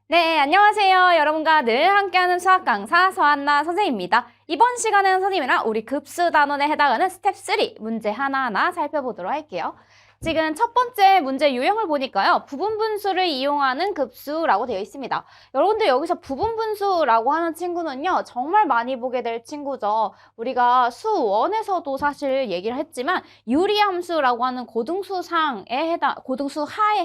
네, 안녕하세요. 여러분과 늘 함께하는 수학 강사 서한나 선생님입니다. 이번 시간에는 선생님이랑 우리 급수 단원에 해당하는 스텝 3 문제 하나하나 살펴보도록 할게요. 지금 첫 번째 문제 유형을 보니까요. 부분분수를 이용하는 급수라고 되어 있습니다. 여러분들 여기서 부분분수라고 하는 친구는요. 정말 많이 보게 될 친구죠. 우리가 수원에서도 사실 얘기를 했지만 유리함수라고 하는 고등수하에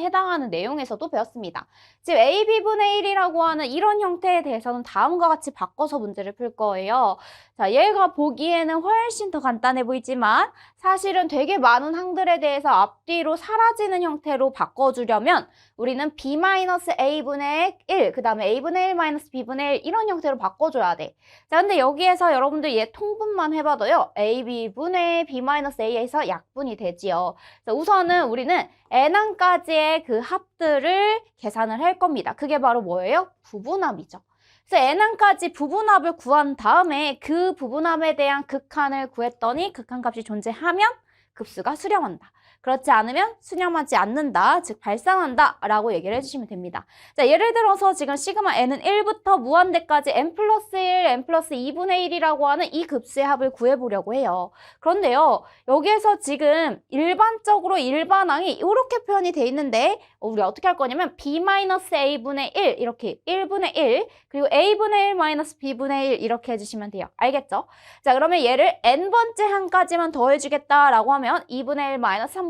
해당하는 내용에서도 배웠습니다. 지금 AB분의 1이라고 하는 이런 형태에 대해서는 다음과 같이 바꿔서 문제를 풀 거예요. 자, 얘가 보기에는 훨씬 더 간단해 보이지만 사실은 되게 많은 항들에 대해서 앞뒤로 사라지는 형태로 바꿔주려면 우리는 B-A분의 1, 그 다음에 A분의 1 B분의 1 이런 형태로 바꿔줘야 돼. 자, 근데 여기에서 여러분들 얘 통분만 해봐도요. AB분의 B-A에서 약분이 되지요. 자, 우선은 우리는 n항까지의 그 합들을 계산을 할 겁니다. 그게 바로 뭐예요? 부분합이죠. 그래서 n항까지 부분합을 구한 다음에 그 부분합에 대한 극한을 구했더니 극한값이 존재하면 급수가 수렴한다. 그렇지 않으면 수렴하지 않는다, 즉 발생한다 라고 얘기를 해주시면 됩니다. 자, 예를 들어서 지금 시그마 n은 1부터 무한대까지 n 플러스 1, n 플러스 2분의 1이라고 하는 이 급수의 합을 구해보려고 해요. 그런데요, 여기에서 지금 일반적으로 일반항이 이렇게 표현이 돼 있는데 우리 어떻게 할 거냐면 b-a분의 1 이렇게 1분의 1 그리고 a분의 1 b분의 1 이렇게 해주시면 돼요. 알겠죠? 자, 그러면 얘를 n번째 항까지만 더해주겠다라고 하면 2분의 1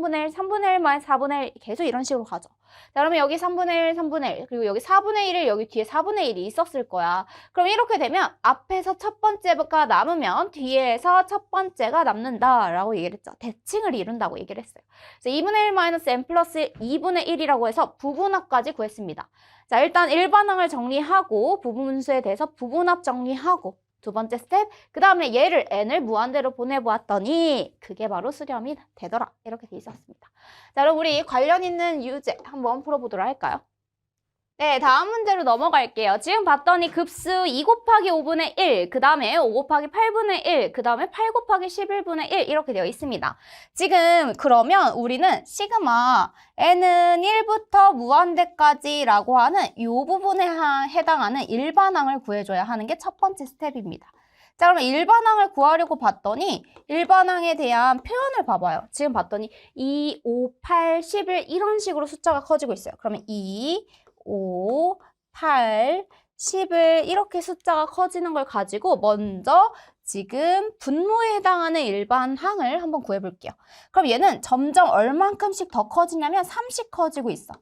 3분의 1, 3분의 1 4분의 1 계속 이런 식으로 가죠. 자, 그러면 여기 3분의 1, 3분의 1 그리고 여기 4분의 1을 여기 뒤에 4분의 1이 있었을 거야. 그럼 이렇게 되면 앞에서 첫 번째가 남으면 뒤에서 첫 번째가 남는다라고 얘기를 했죠. 대칭을 이룬다고 얘기를 했어요. 그래서 2분의 1 n 플러스 2분의 1이라고 해서 부분합까지 구했습니다. 자, 일단 일반항을 정리하고 부분수에 대해서 부분합 정리하고 두 번째 스텝, 그 다음에 얘를 n을 무한대로 보내보았더니 그게 바로 수렴이 되더라. 이렇게 돼 있었습니다. 자, 그럼 우리 관련 있는 유제 한번 풀어보도록 할까요? 네, 다음 문제로 넘어갈게요. 지금 봤더니 급수 2 곱하기 5분의 1, 그 다음에 5 곱하기 8분의 1, 그 다음에 8 곱하기 11분의 1 이렇게 되어 있습니다. 지금 그러면 우리는 시그마 n은 1부터 무한대까지라고 하는 이 부분에 해당하는 일반항을 구해줘야 하는 게 첫 번째 스텝입니다. 자, 그러면 일반항을 구하려고 봤더니 일반항에 대한 표현을 봐봐요. 지금 봤더니 2, 5, 8, 11 이런 식으로 숫자가 커지고 있어요. 그러면 2, 5, 8, 10을 이렇게 숫자가 커지는 걸 가지고 먼저 지금 분모에 해당하는 일반항을 한번 구해볼게요. 그럼 얘는 점점 얼만큼씩 더 커지냐면 3씩 커지고 있어.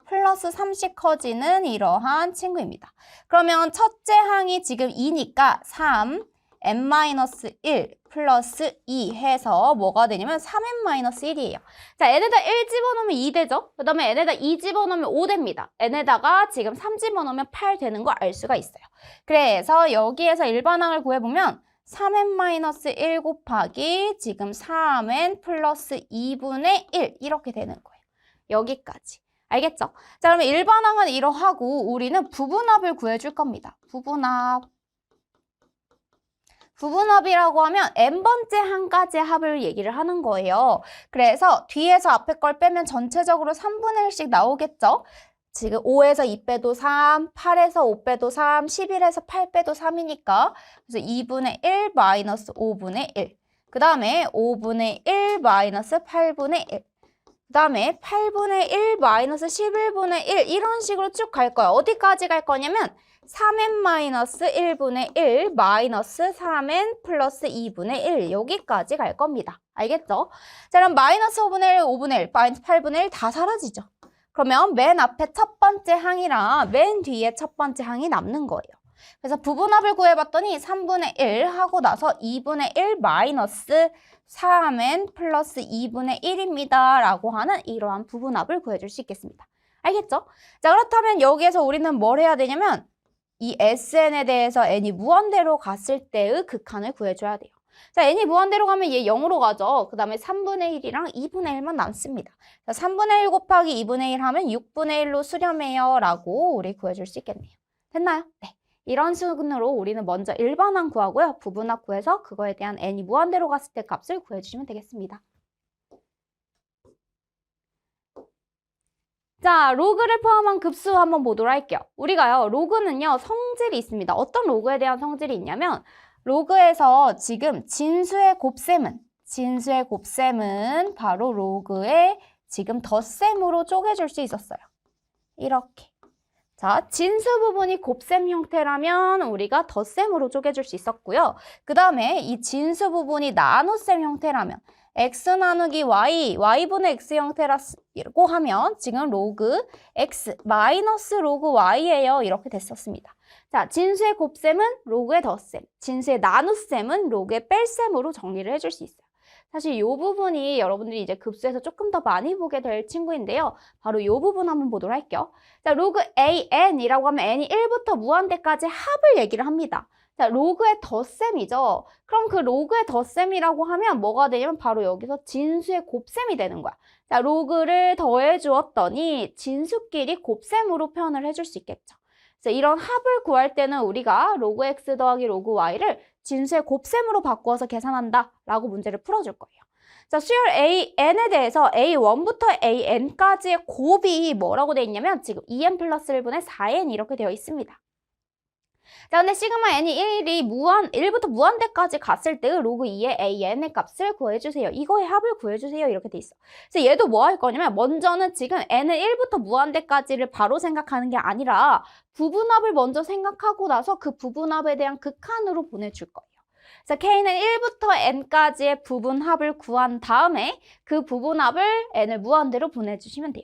플러스 3씩 커지는 이러한 친구입니다. 그러면 첫째 항이 지금 2니까 3, n-1 플러스 2 해서 뭐가 되냐면 3n-1이에요. 자, n에다 1 집어넣으면 2 되죠? 그 다음에 n에다 2 집어넣으면 5 됩니다. n에다가 지금 3 집어넣으면 8 되는 거 알 수가 있어요. 그래서 여기에서 일반항을 구해보면 3n-1 곱하기 지금 3n 플러스 2분의 1 이렇게 되는 거예요. 여기까지. 알겠죠? 자, 그러면 일반항은 이러하고 우리는 부분합을 구해줄 겁니다. 부분합이라고 하면 n번째 항까지 합을 얘기를 하는 거예요. 그래서 뒤에서 앞에 걸 빼면 전체적으로 3분의 1씩 나오겠죠? 지금 5에서 2 빼도 3, 8에서 5 빼도 3, 11에서 8 빼도 3이니까 그래서 2분의 1 마이너스 5분의 1. 그 다음에 5분의 1 마이너스 8분의 1. 그 다음에 8분의 1 마이너스 11분의 1 이런 식으로 쭉 갈 거야. 어디까지 갈 거냐면 3n-1분의 1 마이너스 3n 플러스 2분의 1 여기까지 갈 겁니다. 알겠죠? 자, 그럼 마이너스 5분의 1, 5분의 1, 마이너스 8분의 1 다 사라지죠. 그러면 맨 앞에 첫 번째 항이랑 맨 뒤에 첫 번째 항이 남는 거예요. 그래서 부분합을 구해봤더니 3분의 1 하고 나서 2분의 1 마이너스 3n 플러스 2분의 1입니다. 라고 하는 이러한 부분합을 구해줄 수 있겠습니다. 알겠죠? 자, 그렇다면 여기에서 우리는 뭘 해야 되냐면 이 SN에 대해서 n이 무한대로 갔을 때의 극한을 구해줘야 돼요. 자, n이 무한대로 가면 얘 0으로 가죠. 그 다음에 3분의 1이랑 2분의 1만 남습니다. 자, 3분의 1 곱하기 2분의 1 하면 6분의 1로 수렴해요. 라고 우리 구해줄 수 있겠네요. 됐나요? 네. 이런 수준으로 우리는 먼저 일반항 구하고요. 부분합 구해서 그거에 대한 n이 무한대로 갔을 때 값을 구해주시면 되겠습니다. 자, 로그를 포함한 급수 한번 보도록 할게요. 우리가요, 로그는요, 성질이 있습니다. 어떤 로그에 대한 성질이 있냐면, 로그에서 지금 진수의 곱셈은 바로 로그의 지금 덧셈으로 쪼개줄 수 있었어요. 이렇게. 자, 진수 부분이 곱셈 형태라면 우리가 덧셈으로 쪼개줄 수 있었고요. 그 다음에 이 진수 부분이 나눗셈 형태라면 x 나누기 y, y분의 x 형태라고 하면 지금 로그 x 마이너스 로그 y예요. 이렇게 됐었습니다. 자, 진수의 곱셈은 로그의 덧셈, 진수의 나눗셈은 로그의 뺄셈으로 정리를 해줄 수 있어요. 사실 이 부분이 여러분들이 이제 급수에서 조금 더 많이 보게 될 친구인데요. 바로 이 부분 한번 보도록 할게요. 자, 로그 AN이라고 하면 N이 1부터 무한대까지 합을 얘기를 합니다. 자, 로그의 덧셈이죠. 그럼 그 로그의 덧셈이라고 하면 뭐가 되냐면 바로 여기서 진수의 곱셈이 되는 거야. 자, 로그를 더해 주었더니 진수끼리 곱셈으로 표현을 해줄 수 있겠죠. 그래서 이런 합을 구할 때는 우리가 로그 x 더하기 로그 y를 진수의 곱셈으로 바꾸어서 계산한다 라고 문제를 풀어줄 거예요. 자, 수열 AN에 대해서 A1부터 AN까지의 곱이 뭐라고 되어 있냐면 지금 2n 플러스 1분의 4n 이렇게 되어 있습니다. 자, 근데 시그마 n이 1부터 무한대까지 갔을 때 로그 2의 AN의 값을 구해주세요. 이거의 합을 구해주세요. 이렇게 돼 있어. 그래서 얘도 뭐 할 거냐면 먼저는 지금 n은 1부터 무한대까지를 바로 생각하는 게 아니라 부분합을 먼저 생각하고 나서 그 부분합에 대한 극한으로 보내줄 거예요. 그래서 K는 1부터 N까지의 부분합을 구한 다음에 그 부분합을 N을 무한대로 보내주시면 돼요.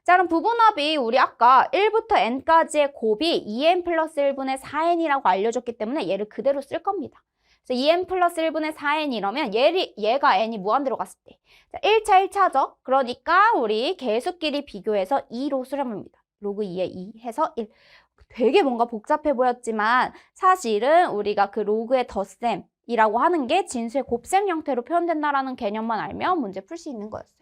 자, 그럼 부분합이 우리 아까 1부터 N까지의 곱이 2N 플러스 1분의 4N이라고 알려줬기 때문에 얘를 그대로 쓸 겁니다. 그래서 2N 플러스 1분의 4N 이러면 얘가 N이 무한대로 갔을 때. 자, 1차 1차죠. 그러니까 우리 계수끼리 비교해서 2로 수렴합니다. 로그 2에 2 해서 1. 되게 뭔가 복잡해 보였지만 사실은 우리가 그 로그의 덧셈이라고 하는 게 진수의 곱셈 형태로 표현된다라는 개념만 알면 문제 풀 수 있는 거였어요.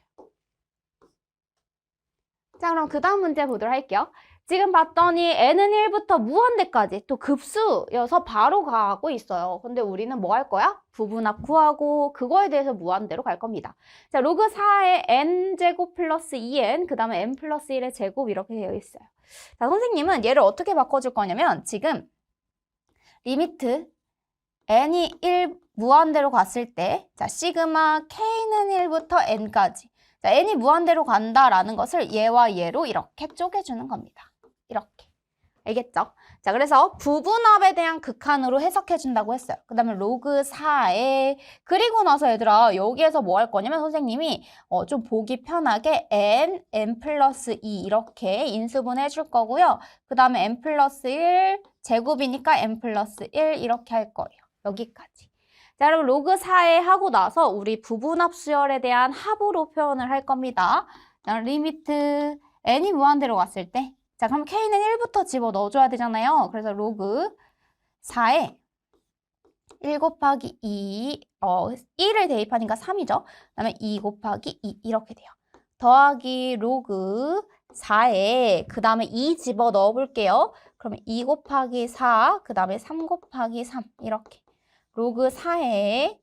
자, 그럼 그 다음 문제 보도록 할게요. 지금 봤더니 n은 1부터 무한대까지 또 급수여서 바로 가고 있어요. 근데 우리는 뭐 할 거야? 부분합 구하고 그거에 대해서 무한대로 갈 겁니다. 자, 로그 4의 n제곱 플러스 2n, 그 다음에 n 플러스 1의 제곱 이렇게 되어 있어요. 자, 선생님은 얘를 어떻게 바꿔줄 거냐면 지금 리미트 n이 1 무한대로 갔을 때 자, 시그마 k는 1부터 n까지 자, n이 무한대로 간다라는 것을 얘와 얘로 이렇게 쪼개주는 겁니다. 이렇게. 알겠죠? 자, 그래서 부분합에 대한 극한으로 해석해준다고 했어요. 그 다음에 로그 4에 그리고 나서 얘들아 여기에서 뭐 할 거냐면 선생님이 좀 보기 편하게 n 플러스 2 이렇게 인수분 해줄 거고요. 그 다음에 n 플러스 1 제곱이니까 n 플러스 1 이렇게 할 거예요. 여기까지. 자, 그럼 로그 4에 하고 나서 우리 부분합 수열에 대한 합으로 표현을 할 겁니다. 자, 리미트 n이 무한대로 갔을 때 자, 그럼 k는 1부터 집어 넣어줘야 되잖아요. 그래서 로그 4에 1 곱하기 2, 1을 대입하니까 3이죠. 그 다음에 2 곱하기 2 이렇게 돼요. 더하기 로그 4에 그 다음에 2 집어 넣어볼게요. 그러면 2 곱하기 4, 그 다음에 3 곱하기 3 이렇게. 로그 4에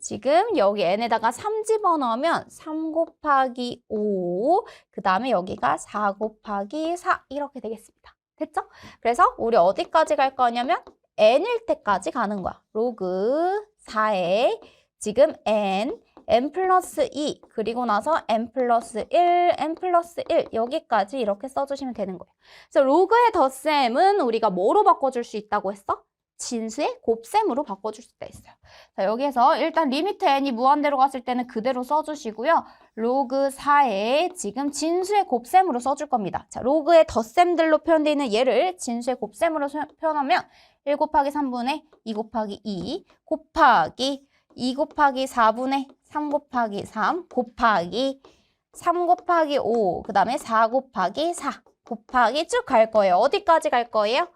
지금 여기 n에다가 3 집어넣으면 3 곱하기 5, 그 다음에 여기가 4 곱하기 4 이렇게 되겠습니다. 됐죠? 그래서 우리 어디까지 갈 거냐면 n일 때까지 가는 거야. 로그 4에 지금 n 플러스 2, 그리고 나서 n 플러스 1, n 플러스 1 여기까지 이렇게 써주시면 되는 거예요. 그래서 로그의 덧셈은 우리가 뭐로 바꿔줄 수 있다고 했어? 진수의 곱셈으로 바꿔줄 수가 있어요. 자, 여기에서 일단 리미트 n이 무한대로 갔을 때는 그대로 써주시고요. 로그 4에 지금 진수의 곱셈으로 써줄 겁니다. 자, 로그의 덧셈들로 표현되어 있는 얘를 진수의 곱셈으로 표현하면 1 곱하기 3분의 2 곱하기 2 곱하기 2 곱하기 4분의 3 곱하기 3 곱하기 3 곱하기 5, 그 다음에 4 곱하기 4 곱하기 쭉 갈 거예요. 어디까지 갈 거예요?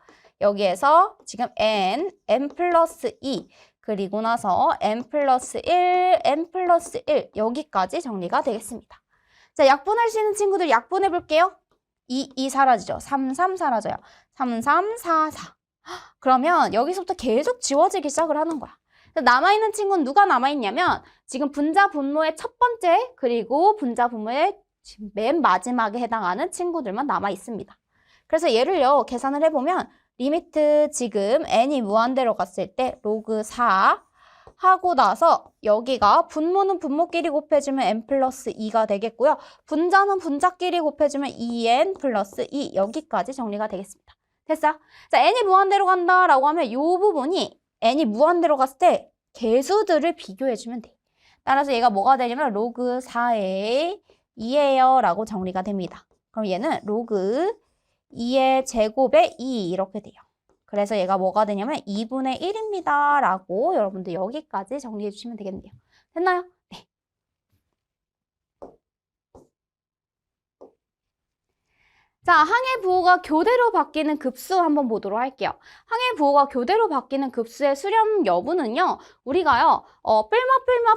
여기에서 지금 n 플러스 2, 그리고 나서 n 플러스 1, n 플러스 1 여기까지 정리가 되겠습니다. 자, 약분할 수 있는 친구들 약분해 볼게요. 2 사라지죠. 3 사라져요. 3 4 4. 그러면 여기서부터 계속 지워지기 시작을 하는 거야. 남아있는 친구는 누가 남아있냐면 지금 분자 분모의 첫 번째 그리고 분자 분모의 지금 맨 마지막에 해당하는 친구들만 남아 있습니다. 그래서 얘를요, 계산을 해보면 리미트 지금 n이 무한대로 갔을 때 로그 4 하고 나서 여기가 분모는 분모끼리 곱해주면 n 플러스 2가 되겠고요. 분자는 분자끼리 곱해주면 2n 플러스 2 여기까지 정리가 되겠습니다. 됐어요? 자, n이 무한대로 간다라고 하면 이 부분이 n이 무한대로 갔을 때 개수들을 비교해주면 돼. 따라서 얘가 뭐가 되냐면 로그 4의 2예요 라고 정리가 됩니다. 그럼 얘는 로그 2의 제곱에 2 이렇게 돼요. 그래서 얘가 뭐가 되냐면 2분의 1입니다 라고 여러분들 여기까지 정리해 주시면 되겠네요. 됐나요? 네. 자, 항의 부호가 교대로 바뀌는 급수 한번 보도록 할게요. 항의 부호가 교대로 바뀌는 급수의 수렴 여부는요. 우리가요.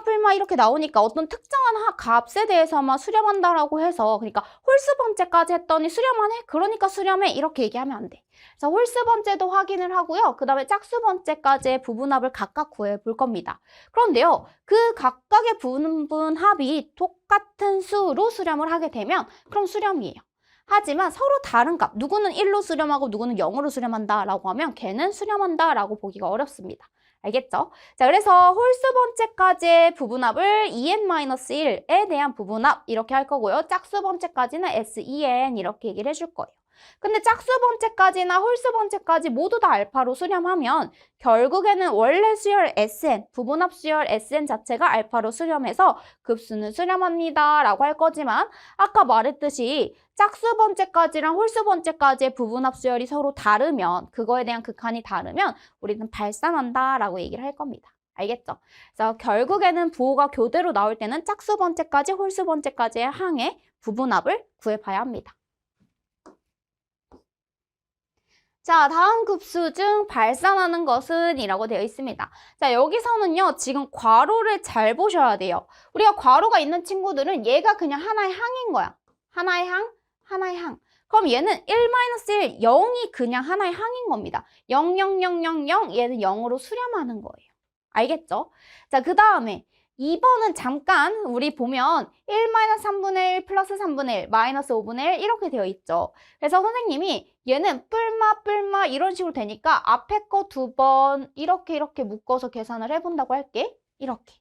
뿔마 이렇게 나오니까 어떤 특정한 값에 대해서만 수렴한다라고 해서 그러니까 홀수 번째까지 했더니 수렴하네? 그러니까 수렴해. 이렇게 얘기하면 안 돼. 자, 홀수 번째도 확인을 하고요. 그 다음에 짝수 번째까지의 부분합을 각각 구해볼 겁니다. 그런데요. 그 각각의 부분합이 똑같은 수로 수렴을 하게 되면 그럼 수렴이에요. 하지만 서로 다른 값, 누구는 1로 수렴하고 누구는 0으로 수렴한다라고 하면 걔는 수렴한다라고 보기가 어렵습니다. 알겠죠? 자, 그래서 홀수 번째까지의 부분합을 2n-1에 대한 부분합 이렇게 할 거고요. 짝수 번째까지는 S2n 이렇게 얘기를 해줄 거예요. 근데 짝수 번째까지나 홀수 번째까지 모두 다 알파로 수렴하면 결국에는 원래 수열 Sn, 부분합 수열 Sn 자체가 알파로 수렴해서 급수는 수렴합니다 라고 할 거지만 아까 말했듯이 짝수 번째까지랑 홀수 번째까지의 부분합 수열이 서로 다르면 그거에 대한 극한이 다르면 우리는 발산한다 라고 얘기를 할 겁니다. 알겠죠? 그래서 결국에는 부호가 교대로 나올 때는 짝수 번째까지 홀수 번째까지의 항의 부분합을 구해봐야 합니다. 자, 다음 급수 중 발산하는 것은 이라고 되어 있습니다. 자, 여기서는요, 지금 괄호를 잘 보셔야 돼요. 우리가 괄호가 있는 친구들은 얘가 그냥 하나의 항인 거야. 하나의 항, 하나의 항. 그럼 얘는 1-1, 0이 그냥 하나의 항인 겁니다. 0, 0, 0, 0, 0, 얘는 0으로 수렴하는 거예요. 알겠죠? 자, 그 다음에 2번은 잠깐 우리 보면 1-3분의 1 플러스 3분의 1 마이너스 5분의 1 이렇게 되어 있죠. 그래서 선생님이 얘는 뿔마 이런 식으로 되니까 앞에 거 2번 이렇게 묶어서 계산을 해본다고 할게. 이렇게.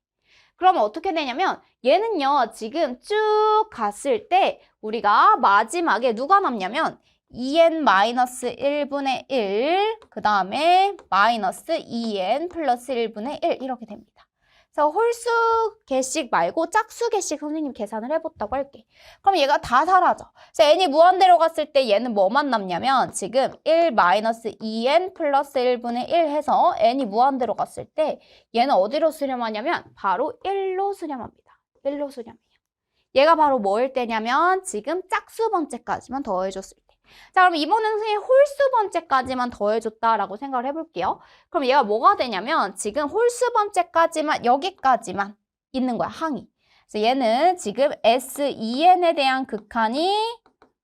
그러면 어떻게 되냐면 얘는요 지금 쭉 갔을 때 우리가 마지막에 누가 남냐면 2n-1분의 1 그 다음에 마이너스 2n 플러스 1분의 1 이렇게 됩니다. 그래서 홀수 개씩 말고 짝수 개씩 선생님 계산을 해봤다고 할게. 그럼 얘가 다 사라져. 그래서 n이 무한대로 갔을 때 얘는 뭐만 남냐면 지금 1-2n 플러스 1분의 1 해서 n이 무한대로 갔을 때 얘는 어디로 수렴하냐면 바로 1로 수렴합니다. 1로 수렴해요. 얘가 바로 뭐일 때냐면 지금 짝수 번째까지만 더해줬을 때. 자, 그럼 이번에는 선생님 홀수 번째까지만 더해줬다라고 생각을 해볼게요. 그럼 얘가 뭐가 되냐면 지금 홀수 번째까지만 여기까지만 있는 거야, 항이. 그래서 얘는 지금 S2n에 대한 극한이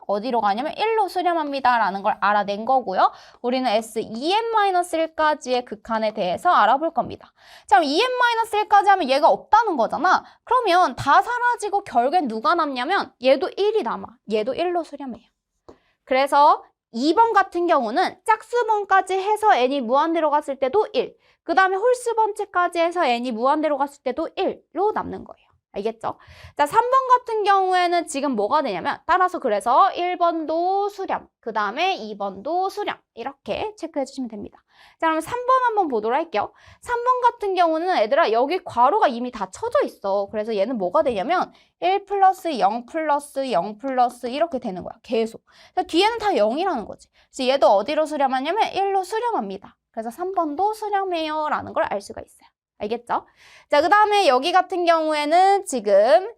어디로 가냐면 1로 수렴합니다라는 걸 알아낸 거고요. 우리는 S2n-1까지의 극한에 대해서 알아볼 겁니다. 자, 그럼 2n-1까지 하면 얘가 없다는 거잖아. 그러면 다 사라지고 결국엔 누가 남냐면 얘도 1이 남아. 얘도 1로 수렴해요. 그래서 2번 같은 경우는 짝수번까지 해서 n이 무한대로 갔을 때도 1. 그 다음에 홀수번째까지 해서 n이 무한대로 갔을 때도 1로 남는 거예요. 알겠죠? 자, 3번 같은 경우에는 지금 뭐가 되냐면 따라서 그래서 1번도 수렴, 그 다음에 2번도 수렴 이렇게 체크해 주시면 됩니다. 자, 그럼 3번 한번 보도록 할게요. 3번 같은 경우는 얘들아 여기 괄호가 이미 다 쳐져 있어. 그래서 얘는 뭐가 되냐면 1 플러스 0 플러스 0 플러스 이렇게 되는 거야. 계속. 그래서 뒤에는 다 0이라는 거지. 그래서 얘도 어디로 수렴하냐면 1로 수렴합니다. 그래서 3번도 수렴해요 라는 걸 알 수가 있어요. 알겠죠? 자, 그 다음에 여기 같은 경우에는 지금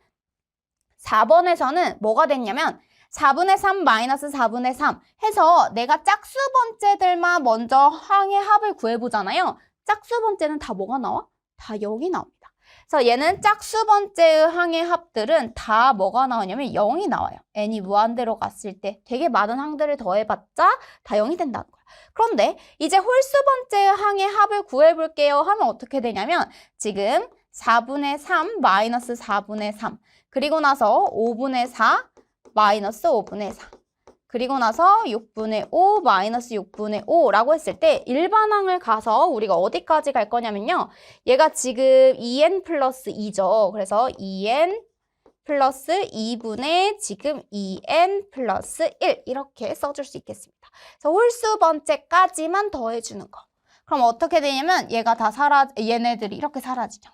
4번에서는 뭐가 됐냐면 4분의 3 마이너스 4분의 3 해서 내가 짝수 번째들만 먼저 항의 합을 구해보잖아요. 짝수 번째는 다 뭐가 나와? 다 0이 나옵니다. 그래서 얘는 짝수 번째의 항의 합들은 다 뭐가 나오냐면 0이 나와요. n이 무한대로 갔을 때 되게 많은 항들을 더해봤자 다 0이 된다는 거야. 그런데 이제 홀수 번째의 항의 합을 구해볼게요 하면 어떻게 되냐면 지금 4분의 3 마이너스 4분의 3 그리고 나서 5분의 4 마이너스 5분의 4. 그리고 나서 6분의 5 마이너스 6분의 5라고 했을 때 일반항을 가서 우리가 어디까지 갈 거냐면요. 얘가 지금 2n 플러스 2죠. 그래서 2n 플러스 2분의 지금 2n 플러스 1 이렇게 써줄 수 있겠습니다. 그래서 홀수 번째까지만 더해주는 거. 그럼 어떻게 되냐면 얘가 다 얘네들이 이렇게 사라지죠.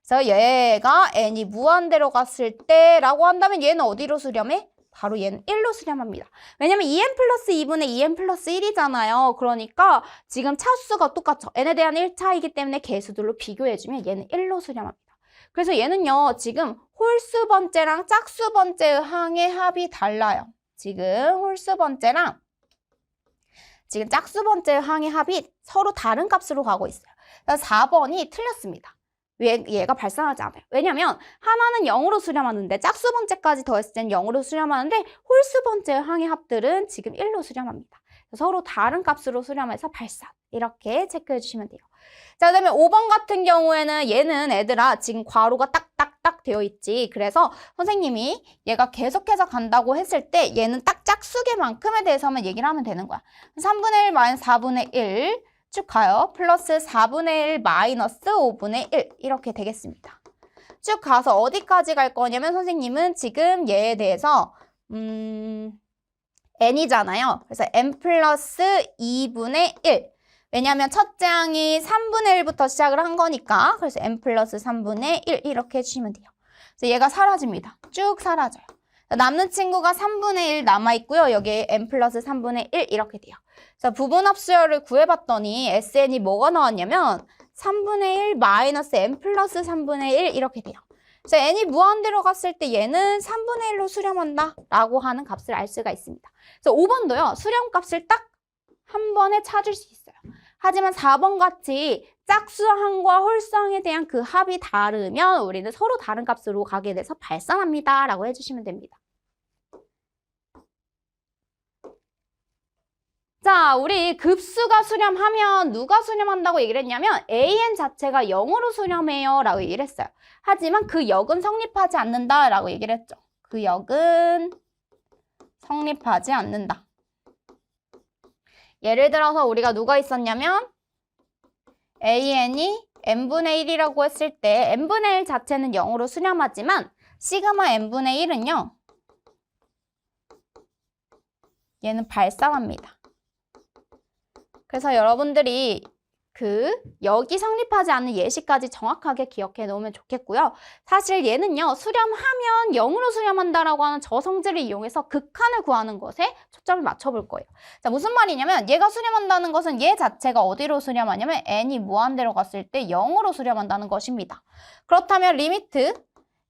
그래서 얘가 n이 무한대로 갔을 때라고 한다면 얘는 어디로 수렴해? 바로 얘는 1로 수렴합니다. 왜냐면 2n 플러스 2분의 2n 플러스 1이잖아요. 그러니까 지금 차수가 똑같죠. n에 대한 1차이기 때문에 개수들로 비교해주면 얘는 1로 수렴합니다. 그래서 얘는요. 지금 홀수 번째랑 짝수 번째의 항의 합이 달라요. 지금 홀수 번째랑 지금 짝수 번째의 항의 합이 서로 다른 값으로 가고 있어요. 그래서 4번이 틀렸습니다. 얘가 발산하지 않아요. 왜냐면 하나는 0으로 수렴하는데 짝수 번째까지 더했을 때는 0으로 수렴하는데 홀수 번째의 항의 합들은 지금 1로 수렴합니다. 서로 다른 값으로 수렴해서 발산. 이렇게 체크해 주시면 돼요. 자, 그 다음에 5번 같은 경우에는 얘는 애들아 지금 괄호가 딱딱딱 되어 있지. 그래서 선생님이 얘가 계속해서 간다고 했을 때 얘는 딱 짝수계만큼에 대해서만 얘기를 하면 되는 거야. 3분의 1 마이너스 4분의 1 쭉 가요. 플러스 4분의 1 마이너스 5분의 1 이렇게 되겠습니다. 쭉 가서 어디까지 갈 거냐면 선생님은 지금 얘에 대해서 n이잖아요. 그래서 n 플러스 2분의 1 왜냐하면 첫째 항이 3분의 1부터 시작을 한 거니까 그래서 n 플러스 3분의 1 이렇게 해주시면 돼요. 그래서 얘가 사라집니다. 쭉 사라져요. 남는 친구가 3분의 1 남아있고요. 여기에 n 플러스 3분의 1 이렇게 돼요. 자, 부분합수열을 구해봤더니 SN이 뭐가 나왔냐면 3분의 1 마이너스 n 플러스 3분의 1 이렇게 돼요. 그래서 n이 무한대로 갔을 때 얘는 3분의 1로 수렴한다 라고 하는 값을 알 수가 있습니다. 그래서 5번도요. 수렴값을 딱 한 번에 찾을 수 있어요. 하지만 4번 같이 짝수항과 홀수항에 대한 그 합이 다르면 우리는 서로 다른 값으로 가게 돼서 발산합니다 라고 해주시면 됩니다. 자, 우리 급수가 수렴하면 누가 수렴한다고 얘기를 했냐면 an 자체가 0으로 수렴해요 라고 얘기를 했어요. 하지만 그 역은 성립하지 않는다 라고 얘기를 했죠. 그 역은 성립하지 않는다. 예를 들어서 우리가 누가 있었냐면 an이 n분의 1이라고 했을 때 n분의 1 자체는 0으로 수렴하지만 시그마 n분의 1은요. 얘는 발산합니다. 그래서 여러분들이 그 역이 성립하지 않는 예시까지 정확하게 기억해 놓으면 좋겠고요. 사실 얘는요. 수렴하면 0으로 수렴한다라고 하는 저 성질을 이용해서 극한을 구하는 것에 초점을 맞춰볼 거예요. 자, 무슨 말이냐면 얘가 수렴한다는 것은 얘 자체가 어디로 수렴하냐면 n이 무한대로 갔을 때 0으로 수렴한다는 것입니다. 그렇다면 리미트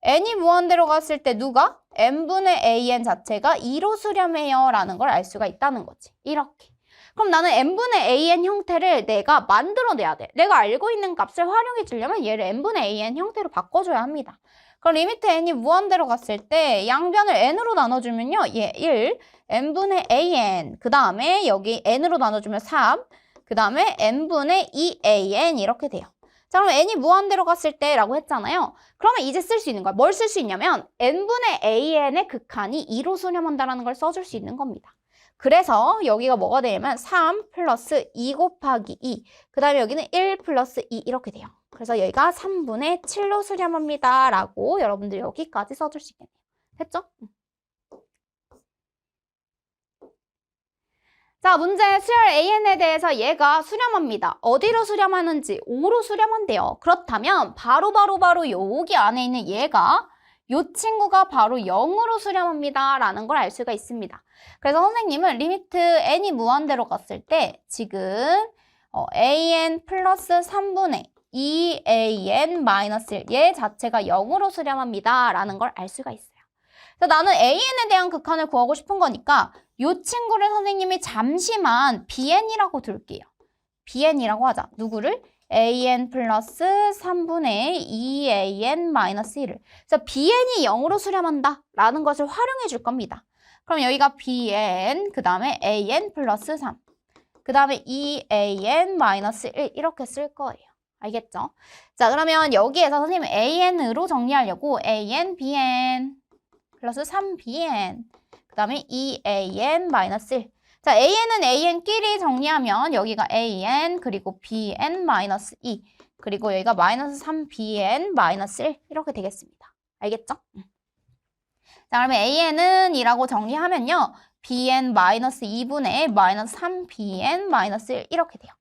n이 무한대로 갔을 때 누가? n분의 an 자체가 2로 수렴해요 라는 걸 알 수가 있다는 거지. 이렇게. 그럼 나는 n분의 an 형태를 내가 만들어내야 돼. 내가 알고 있는 값을 활용해 주려면 얘를 n분의 an 형태로 바꿔줘야 합니다. 그럼 리미트 n이 무한대로 갔을 때 양변을 n으로 나눠주면요. 얘 1, n분의 an, 그 다음에 여기 n으로 나눠주면 3, 그 다음에 n분의 2an 이렇게 돼요. 자, 그럼 n이 무한대로 갔을 때라고 했잖아요. 그러면 이제 쓸 수 있는 거야. 뭘 쓸 수 있냐면 n분의 an의 극한이 2로 수렴한다는 걸 써줄 수 있는 겁니다. 그래서 여기가 뭐가 되냐면 3 플러스 2 곱하기 2, 그 다음에 여기는 1 플러스 2 이렇게 돼요. 그래서 여기가 3분의 7로 수렴합니다 라고 여러분들 여기까지 써줄 수 있겠네요. 됐죠? 자, 문제 수열 AN에 대해서 얘가 수렴합니다. 어디로 수렴하는지 5로 수렴한대요. 그렇다면 바로 여기 안에 있는 얘가 이 친구가 바로 0으로 수렴합니다 라는 걸 알 수가 있습니다. 그래서 선생님은 리미트 n이 무한대로 갔을 때 지금 an 플러스 3분의 2an 마이너스 1 얘 자체가 0으로 수렴합니다 라는 걸 알 수가 있어요. 그래서 나는 an에 대한 극한을 구하고 싶은 거니까 이 친구를 선생님이 잠시만 bn이라고 둘게요. bn이라고 하자. 누구를? an 플러스 3분의 2an 마이너스 1을. 그래서 bn이 0으로 수렴한다 라는 것을 활용해 줄 겁니다. 그럼 여기가 bn, 그 다음에 an 플러스 3, 그 다음에 2an 마이너스 1 이렇게 쓸 거예요. 알겠죠? 자, 그러면 여기에서 선생님 an으로 정리하려고 an, bn, 플러스 3bn 그 다음에 2an 마이너스 1. 자, an은 an끼리 정리하면 여기가 an 그리고 bn 마이너스 2 그리고 여기가 마이너스 3bn 마이너스 1 이렇게 되겠습니다. 알겠죠? 자, 그러면 an은 2라고 정리하면요. bn 마이너스 2분의 마이너스 3bn 마이너스 1 이렇게 돼요.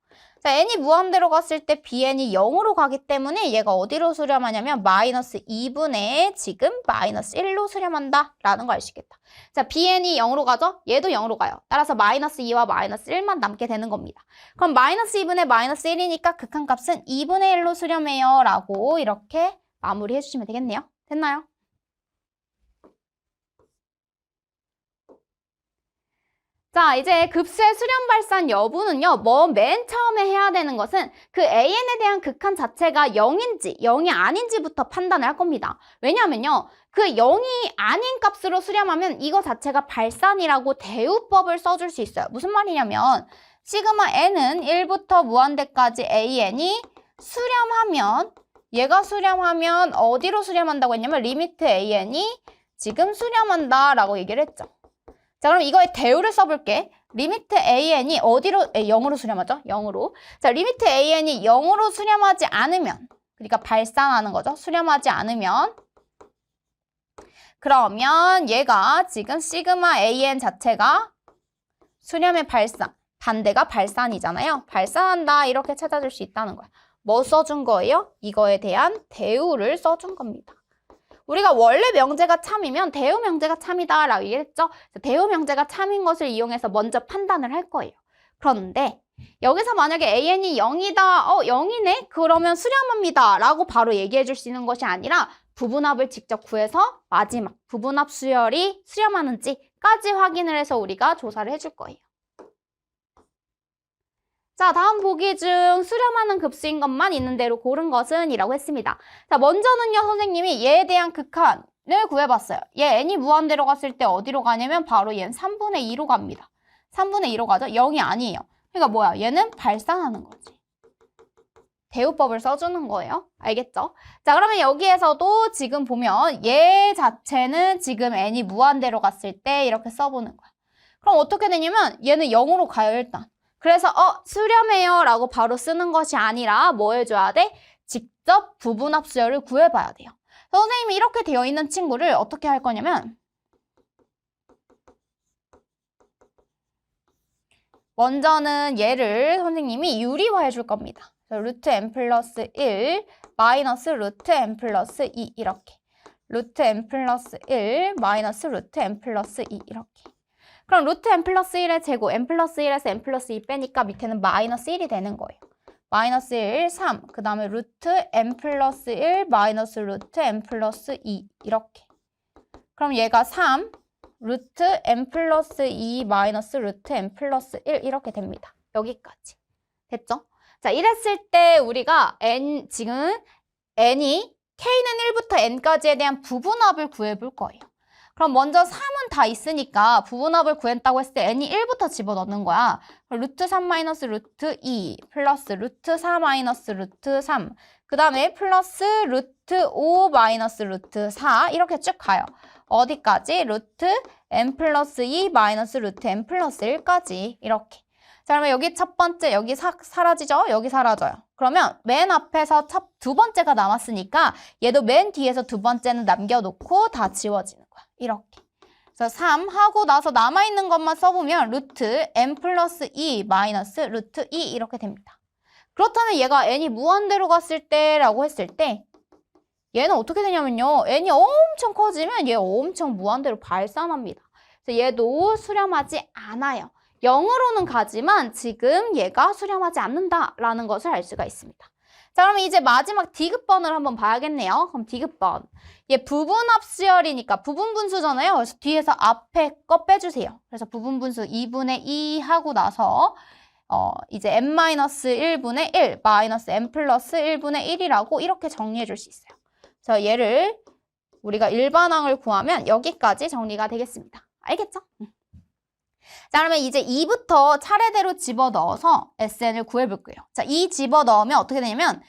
자, n이 무한대로 갔을 때 bn이 0으로 가기 때문에 얘가 어디로 수렴하냐면 마이너스 2분의 지금 마이너스 1로 수렴한다 라는 거 알 수 있겠다. 자, bn이 0으로 가죠? 얘도 0으로 가요. 따라서 마이너스 2와 마이너스 1만 남게 되는 겁니다. 그럼 마이너스 2분의 마이너스 1이니까 극한값은 2분의 1로 수렴해요 라고 이렇게 마무리해 주시면 되겠네요. 됐나요? 자, 이제 급수의 수렴 발산 여부는요. 맨 처음에 해야 되는 것은 그 an에 대한 극한 자체가 0인지 0이 아닌지부터 판단을 할 겁니다. 왜냐하면요. 그 0이 아닌 값으로 수렴하면 이거 자체가 발산이라고 대우법을 써줄 수 있어요. 무슨 말이냐면 시그마 n은 1부터 무한대까지 an이 수렴하면 얘가 수렴하면 어디로 수렴한다고 했냐면 리미트 an이 지금 수렴한다 라고 얘기를 했죠. 자, 그럼 이거의 대우를 써볼게. 리미트 an이 어디로, 0으로 수렴하죠? 0으로. 자, 리미트 an이 0으로 수렴하지 않으면, 그러니까 발산하는 거죠. 수렴하지 않으면, 그러면 얘가 지금 시그마 an 자체가 수렴의 발산, 반대가 발산이잖아요. 발산한다 이렇게 찾아줄 수 있다는 거야. 뭐 써준 거예요? 이거에 대한 대우를 써준 겁니다. 우리가 원래 명제가 참이면 대우 명제가 참이다 라고 얘기했죠. 대우 명제가 참인 것을 이용해서 먼저 판단을 할 거예요. 그런데 여기서 만약에 an이 0이다. 0이네? 그러면 수렴합니다. 라고 바로 얘기해 줄 수 있는 것이 아니라 부분합을 직접 구해서 마지막 부분합 수열이 수렴하는지까지 확인을 해서 우리가 조사를 해줄 거예요. 자, 다음 보기 중 수렴하는 급수인 것만 있는 대로 고른 것은 이라고 했습니다. 자, 먼저는요, 선생님이 얘에 대한 극한을 구해봤어요. 얘 n이 무한대로 갔을 때 어디로 가냐면 바로 얘는 3분의 2로 갑니다. 3분의 2로 가죠? 0이 아니에요. 그러니까 뭐야? 얘는 발산하는 거지. 대우법을 써주는 거예요. 알겠죠? 자, 그러면 여기에서도 지금 보면 얘 자체는 지금 n이 무한대로 갔을 때 이렇게 써보는 거야. 그럼 어떻게 되냐면 얘는 0으로 가요, 일단. 그래서 수렴해요 라고 바로 쓰는 것이 아니라 뭐 해줘야 돼? 직접 부분합 수열을 구해봐야 돼요. 선생님이 이렇게 되어 있는 친구를 어떻게 할 거냐면 먼저는 얘를 선생님이 유리화해 줄 겁니다. 루트 n 플러스 1 마이너스 루트 n 플러스 2 이렇게 루트 n 플러스 1 마이너스 루트 n 플러스 2 이렇게 그럼 루트 n 플러스 1의 제곱, n 플러스 1에서 n 플러스 2 빼니까 밑에는 마이너스 1이 되는 거예요. 마이너스 1, 3, 그 다음에 루트 n 플러스 1, 마이너스 루트 n 플러스 2 이렇게. 그럼 얘가 3, 루트 n 플러스 2, 마이너스 루트 n 플러스 1 이렇게 됩니다. 여기까지. 됐죠? 자, 이랬을 때 우리가 지금 n이 k는 1부터 n까지에 대한 부분합을 구해볼 거예요. 그럼 먼저 3은 다 있으니까 부분합을 구했다고 했을 때 n이 1부터 집어넣는 거야. 루트 3 마이너스 루트 2 플러스 루트 4 마이너스 루트 3 그 다음에 플러스 루트 5 마이너스 루트 4 이렇게 쭉 가요. 어디까지? 루트 n 플러스 2 마이너스 루트 n 플러스 1까지 이렇게. 자, 그러면 여기 첫 번째 여기 사라지죠? 여기 사라져요. 그러면 맨 앞에서 두 번째가 남았으니까 얘도 맨 뒤에서 두 번째는 남겨놓고 다 지워지는 거야. 이렇게. 그래서 3 하고 나서 남아있는 것만 써보면 루트 n 플러스 2 마이너스 루트 2 이렇게 됩니다. 그렇다면 얘가 n이 무한대로 갔을 때라고 했을 때 얘는 어떻게 되냐면요. n이 엄청 커지면 얘 엄청 무한대로 발산합니다. 그래서 얘도 수렴하지 않아요. 0으로는 가지만 지금 얘가 수렴하지 않는다라는 것을 알 수가 있습니다. 자, 그러면 이제 마지막 디귿번을 한번 봐야겠네요. 그럼 디귿번. 얘 부분합 수열이니까 부분분수잖아요. 그래서 뒤에서 앞에 거 빼주세요. 그래서 부분분수 2분의 2 하고 나서 이제 n-1분의 1 마이너스 n 플러스 1분의 1이라고 이렇게 정리해 줄 수 있어요. 그래서 얘를 우리가 일반항을 구하면 여기까지 정리가 되겠습니다. 알겠죠? 자, 그러면 이제 2부터 차례대로 집어넣어서 SN을 구해볼 거예요. 자, 2 집어넣으면 어떻게 되냐면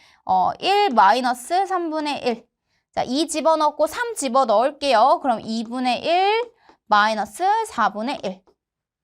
1 마이너스 3분의 1 자, 2 집어넣고 3 집어넣을게요. 그럼 2분의 1 마이너스 4분의 1.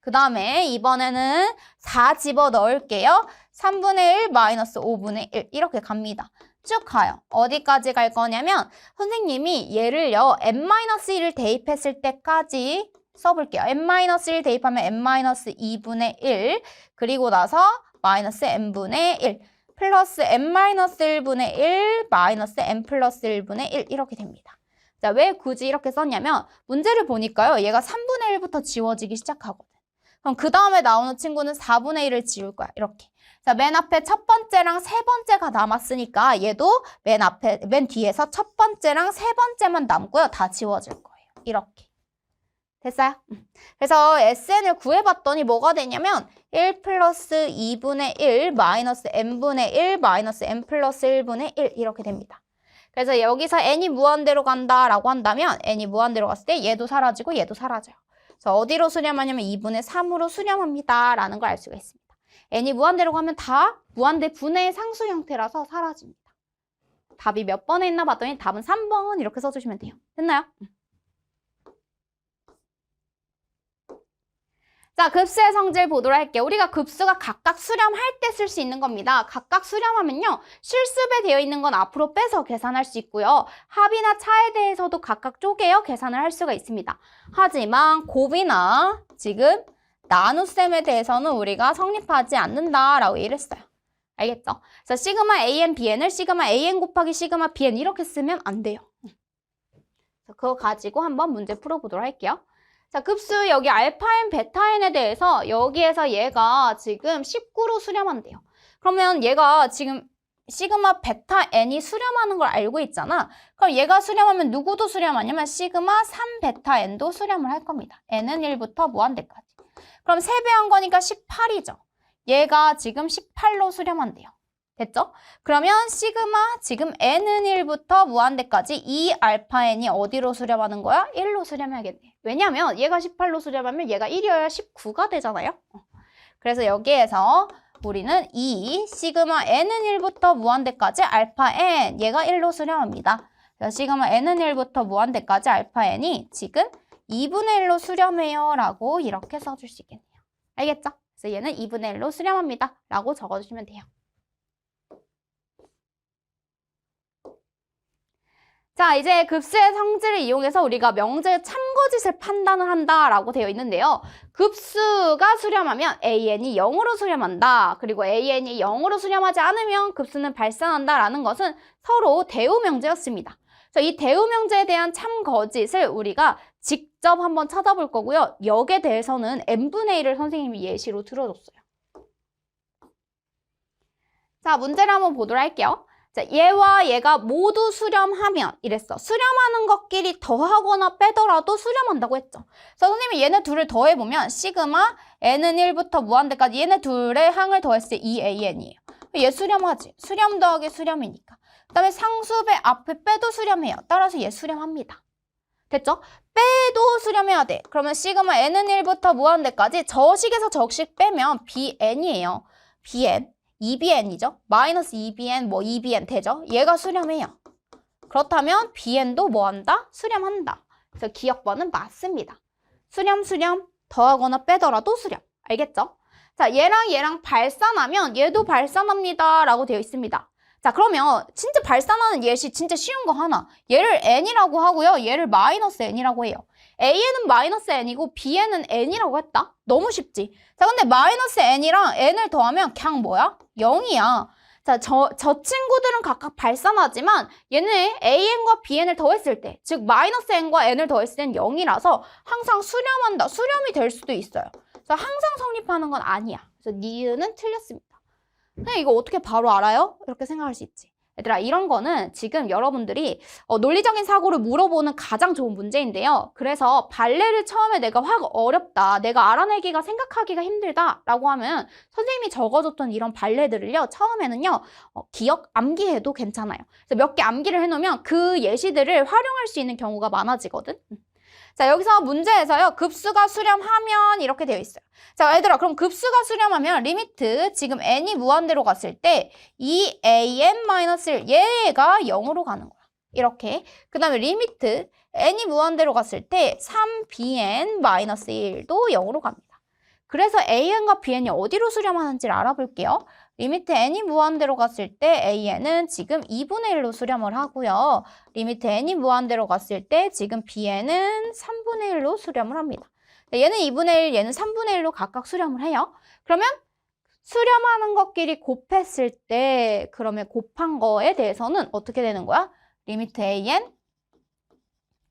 그 다음에 이번에는 4 집어넣을게요. 3분의 1 마이너스 5분의 1 이렇게 갑니다. 쭉 가요. 어디까지 갈 거냐면 선생님이 얘를요. n-1을 대입했을 때까지 써볼게요. n-1 대입하면 n-2분의 1 그리고 나서 마이너스 n분의 1 플러스 n-1분의 1 마이너스 n 플러스 1분의 1 이렇게 됩니다. 자, 왜 굳이 이렇게 썼냐면 문제를 보니까요. 얘가 3분의 1부터 지워지기 시작하거든. 그럼 그 다음에 나오는 친구는 4분의 1을 지울 거야. 이렇게. 자, 맨 앞에 첫 번째랑 세 번째가 남았으니까 얘도 맨 뒤에서 첫 번째랑 세 번째만 남고요. 다 지워질 거예요. 이렇게. 됐어요? 그래서 SN을 구해봤더니 뭐가 되냐면 1 플러스 2분의 1 마이너스 n분의 1 마이너스 n 플러스 1분의 1 이렇게 됩니다. 그래서 여기서 n이 무한대로 간다라고 한다면 n이 무한대로 갔을 때 얘도 사라지고 얘도 사라져요. 그래서 어디로 수렴하냐면 2분의 3으로 수렴합니다. 라는 걸 알 수가 있습니다. n이 무한대로 가면 다 무한대 분의 상수 형태라서 사라집니다. 답이 몇 번에 있나 봤더니 답은 3번 이렇게 써주시면 돼요. 됐나요? 자, 급수의 성질 보도록 할게요. 우리가 급수가 각각 수렴할 때 쓸 수 있는 겁니다. 각각 수렴하면요. 실습에 되어 있는 건 앞으로 빼서 계산할 수 있고요. 합이나 차에 대해서도 각각 쪼개어 계산을 할 수가 있습니다. 하지만 곱이나 지금 나눗셈에 대해서는 우리가 성립하지 않는다라고 얘기를 했어요. 알겠죠? 그래서 시그마 AN, BN을 시그마 AN 곱하기 시그마 BN 이렇게 쓰면 안 돼요. 그거 가지고 한번 문제 풀어보도록 할게요. 자, 급수 여기 알파N, 베타N에 대해서 여기에서 얘가 지금 19로 수렴한대요. 그러면 얘가 지금 시그마 베타 N이 수렴하는 걸 알고 있잖아. 그럼 얘가 수렴하면 누구도 수렴하냐면 시그마 3 베타 N도 수렴을 할 겁니다. N은 1부터 무한대까지. 그럼 3배 한 거니까 18이죠. 얘가 지금 18로 수렴한대요. 됐죠? 그러면 시그마 지금 n은 1부터 무한대까지 이 알파 n이 어디로 수렴하는 거야? 1로 수렴해야겠네. 왜냐면 얘가 18로 수렴하면 얘가 1이어야 19가 되잖아요. 그래서 여기에서 우리는 이 시그마 n은 1부터 무한대까지 알파 n 얘가 1로 수렴합니다. 그래서 시그마 n은 1부터 무한대까지 알파 n이 지금 2분의 1로 수렴해요 라고 이렇게 써줄 수 있겠네요. 알겠죠? 그래서 얘는 2분의 1로 수렴합니다 라고 적어주시면 돼요. 자, 이제 급수의 성질을 이용해서 우리가 명제의 참거짓을 판단을 한다라고 되어 있는데요. 급수가 수렴하면 AN이 0으로 수렴한다. 그리고 AN이 0으로 수렴하지 않으면 급수는 발산한다라는 것은 서로 대우 명제였습니다. 그래서 이 대우 명제에 대한 참거짓을 우리가 직접 한번 찾아볼 거고요. 역에 대해서는 n분의 1을 선생님이 예시로 들어줬어요. 자, 문제를 한번 보도록 할게요. 자, 얘와 얘가 모두 수렴하면 이랬어. 수렴하는 것끼리 더하거나 빼더라도 수렴한다고 했죠. 그래서 선생님이 얘네 둘을 더해보면 시그마 n은 1부터 무한대까지 얘네 둘의 항을 더했을 때 2an이에요. 얘 수렴하지. 수렴 더하기 수렴이니까. 그 다음에 상수배 앞에 빼도 수렴해요. 따라서 얘 수렴합니다. 됐죠? 빼도 수렴해야 돼. 그러면 시그마 n은 1부터 무한대까지 저식에서 적식 빼면 bn이에요. bn. 2bn이죠. 마이너스 2bn, 뭐 2bn 되죠. 얘가 수렴해요. 그렇다면 bn도 뭐 한다? 수렴한다. 그래서 기억번은 맞습니다. 수렴, 더하거나 빼더라도 수렴. 알겠죠? 자, 얘랑 발산하면 얘도 발산합니다. 라고 되어 있습니다. 자, 그러면 진짜 발산하는 예시 진짜 쉬운 거 하나. 얘를 n이라고 하고요. 얘를 마이너스 n이라고 해요. a는 마이너스 n이고 bn은 n이라고 했다? 너무 쉽지? 자, 근데 마이너스 n이랑 n을 더하면 그냥 뭐야? 0이야. 자, 저 친구들은 각각 발산하지만 얘는 an과 bn을 더했을 때, 즉 마이너스 n과 n을 더했을 땐 0이라서 항상 수렴한다. 수렴이 될 수도 있어요. 그래서 항상 성립하는 건 아니야. 그래서 니은은 틀렸습니다. 근데 이거 어떻게 바로 알아요? 이렇게 생각할 수 있지. 얘들아, 이런 거는 지금 여러분들이 논리적인 사고를 물어보는 가장 좋은 문제인데요. 그래서 발레를 처음에 내가 확 어렵다, 내가 알아내기가 생각하기가 힘들다 라고 하면 선생님이 적어줬던 이런 발레들을요. 처음에는요. 기억, 암기해도 괜찮아요. 그래서 몇 개 암기를 해놓으면 그 예시들을 활용할 수 있는 경우가 많아지거든. 자, 여기서 문제에서요. 급수가 수렴하면 이렇게 되어 있어요. 자, 얘들아, 그럼 급수가 수렴하면 리미트 지금 n이 무한대로 갔을 때 2an-1 얘가 0으로 가는 거야. 이렇게. 그 다음에 리미트 n이 무한대로 갔을 때 3bn-1도 0으로 갑니다. 그래서 an과 bn이 어디로 수렴하는지를 알아볼게요. 리미트 n이 무한대로 갔을 때 an은 지금 2분의 1로 수렴을 하고요. 리미트 n이 무한대로 갔을 때 지금 bn은 3분의 1로 수렴을 합니다. 얘는 2분의 1, 얘는 3분의 1로 각각 수렴을 해요. 그러면 수렴하는 것끼리 곱했을 때 그러면 곱한 거에 대해서는 어떻게 되는 거야? 리미트 an,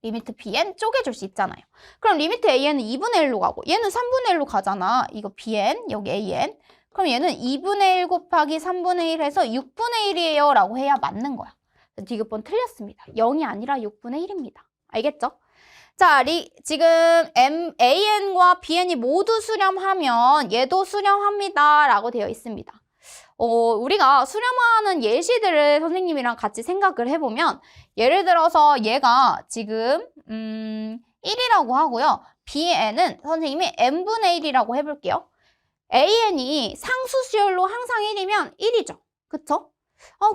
리미트 bn 쪼개줄 수 있잖아요. 그럼 리미트 an은 2분의 1로 가고 얘는 3분의 1로 가잖아. 이거 bn, 여기 an. 그럼 얘는 2분의 1 곱하기 3분의 1 해서 6분의 1이에요 라고 해야 맞는 거야. 디귿번 틀렸습니다. 0이 아니라 6분의 1입니다. 알겠죠? 자, 지금 an과 bn이 모두 수렴하면 얘도 수렴합니다 라고 되어 있습니다. 우리가 수렴하는 예시들을 선생님이랑 같이 생각을 해보면 예를 들어서 얘가 지금 1이라고 하고요. bn은 선생님이 n분의 1이라고 해볼게요. an이 상수수열로 항상 1이면 1이죠. 그쵸?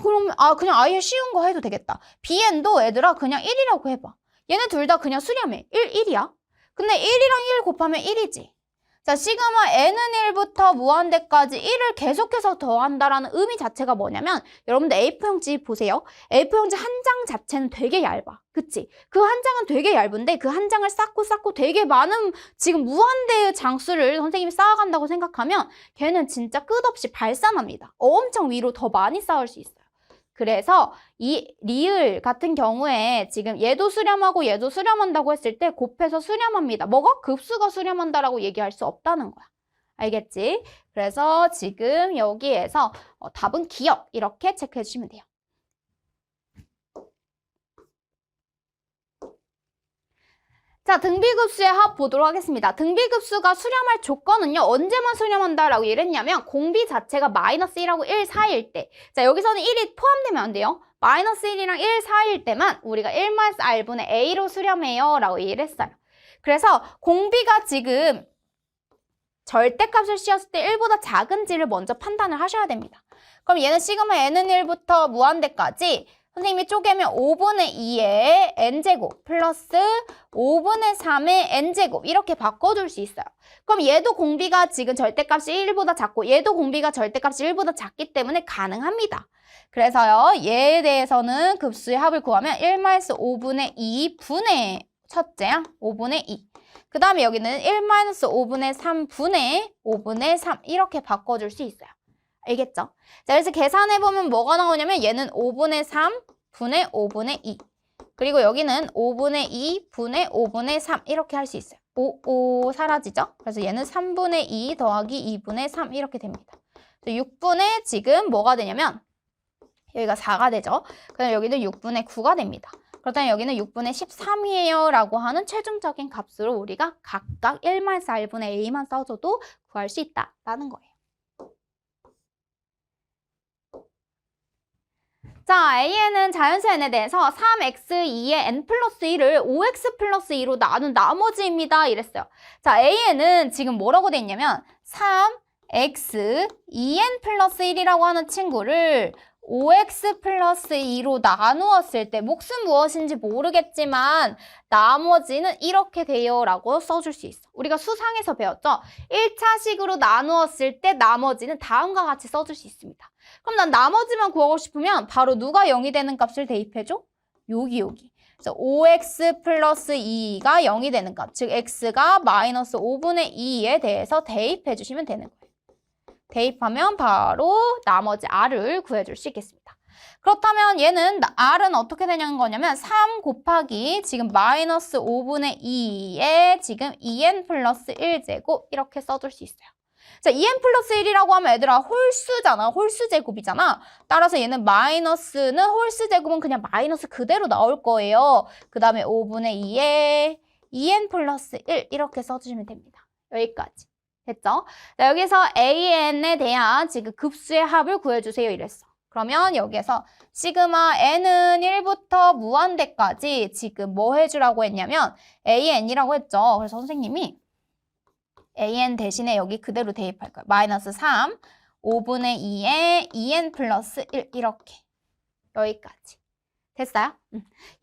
그럼 그냥 아예 쉬운 거 해도 되겠다. bn도 얘들아 그냥 1이라고 해봐. 얘네 둘 다 그냥 수렴해. 1이야. 근데 1이랑 1 곱하면 1이지. 자, 시그마 n은 1부터 무한대까지 1을 계속해서 더한다라는 의미 자체가 뭐냐면 여러분들 A4용지 보세요. A4용지 한 장 자체는 되게 얇아. 그치? 그 한 장은 되게 얇은데 그 한 장을 쌓고 되게 많은 지금 무한대의 장수를 선생님이 쌓아간다고 생각하면 걔는 진짜 끝없이 발산합니다. 엄청 위로 더 많이 쌓을 수 있어요. 그래서 이 리을 같은 경우에 지금 얘도 수렴하고 얘도 수렴한다고 했을 때 곱해서 수렴합니다. 뭐가? 급수가 수렴한다라고 얘기할 수 없다는 거야. 알겠지? 그래서 지금 여기에서 답은 기억 이렇게 체크해 주시면 돼요. 자, 등비급수의 합 보도록 하겠습니다. 등비급수가 수렴할 조건은요. 언제만 수렴한다라고 얘기를 했냐면 공비 자체가 마이너스 1하고 1 사이일 때. 자, 여기서는 1이 포함되면 안 돼요. 마이너스 1이랑 1 사이일 때만 우리가 1-r분의 a로 수렴해요 라고 얘기를 했어요. 그래서 공비가 지금 절대값을 씌웠을 때 1보다 작은지를 먼저 판단을 하셔야 됩니다. 그럼 얘는 시그마 n은 1부터 무한대까지 선생님이 쪼개면 5분의 2의 n제곱 플러스 5분의 3의 n제곱 이렇게 바꿔줄 수 있어요. 그럼 얘도 공비가 지금 절대값이 1보다 작고 얘도 공비가 절대값이 1보다 작기 때문에 가능합니다. 그래서요. 얘에 대해서는 급수의 합을 구하면 1-5분의 2분의 첫째야 5분의 2. 그 다음에 여기는 1-5분의 3분의 5분의 3 이렇게 바꿔줄 수 있어요. 알겠죠? 자, 그래서 계산해보면 뭐가 나오냐면 얘는 5분의 3 분의 5분의 2 그리고 여기는 5분의 2 분의 5분의 3 이렇게 할 수 있어요. 5 사라지죠? 그래서 얘는 3분의 2 더하기 2분의 3 이렇게 됩니다. 6분의 지금 뭐가 되냐면 여기가 4가 되죠? 그럼 여기는 6분의 9가 됩니다. 그렇다면 여기는 6분의 13이에요 라고 하는 최종적인 값으로 우리가 각각 1-4분의 a만 써줘도 구할 수 있다라는 거예요. 자, an은 자연수 n에 대해서 3x2의 n 플러스 1을 5x 플러스 2로 나눈 나머지입니다. 이랬어요. 자, an은 지금 뭐라고 돼 있냐면 3x 2n 플러스 1이라고 하는 친구를 5x 플러스 2로 나누었을 때 몫은 무엇인지 모르겠지만 나머지는 이렇게 돼요 라고 써줄 수 있어. 우리가 수상에서 배웠죠? 1차식으로 나누었을 때 나머지는 다음과 같이 써줄 수 있습니다. 그럼 난 나머지만 구하고 싶으면 바로 누가 0이 되는 값을 대입해줘? 여기. 그래서 5x 플러스 2가 0이 되는 값, 즉 x가 마이너스 5분의 2에 대해서 대입해 주시면 되는 거예요. 대입하면 바로 나머지 r을 구해줄 수 있겠습니다. 그렇다면 얘는 r은 어떻게 되냐는 거냐면 3 곱하기 지금 마이너스 5분의 2에 지금 2n 플러스 1제곱 이렇게 써줄 수 있어요. 자, 2n 플러스 1이라고 하면 얘들아 홀수잖아. 홀수 제곱이잖아. 따라서 얘는 마이너스는 홀수 제곱은 그냥 마이너스 그대로 나올 거예요. 그 다음에 5분의 2에 2n 플러스 1 이렇게 써주시면 됩니다. 여기까지. 됐죠? 자, 여기서 an에 대한 지금 급수의 합을 구해주세요 이랬어. 그러면 여기에서 시그마 n은 1부터 무한대까지 지금 뭐 해주라고 했냐면 an이라고 했죠. 그래서 선생님이 an 대신에 여기 그대로 대입할 거예요. 마이너스 3, 5분의 2에 2n 플러스 1 이렇게. 여기까지. 됐어요?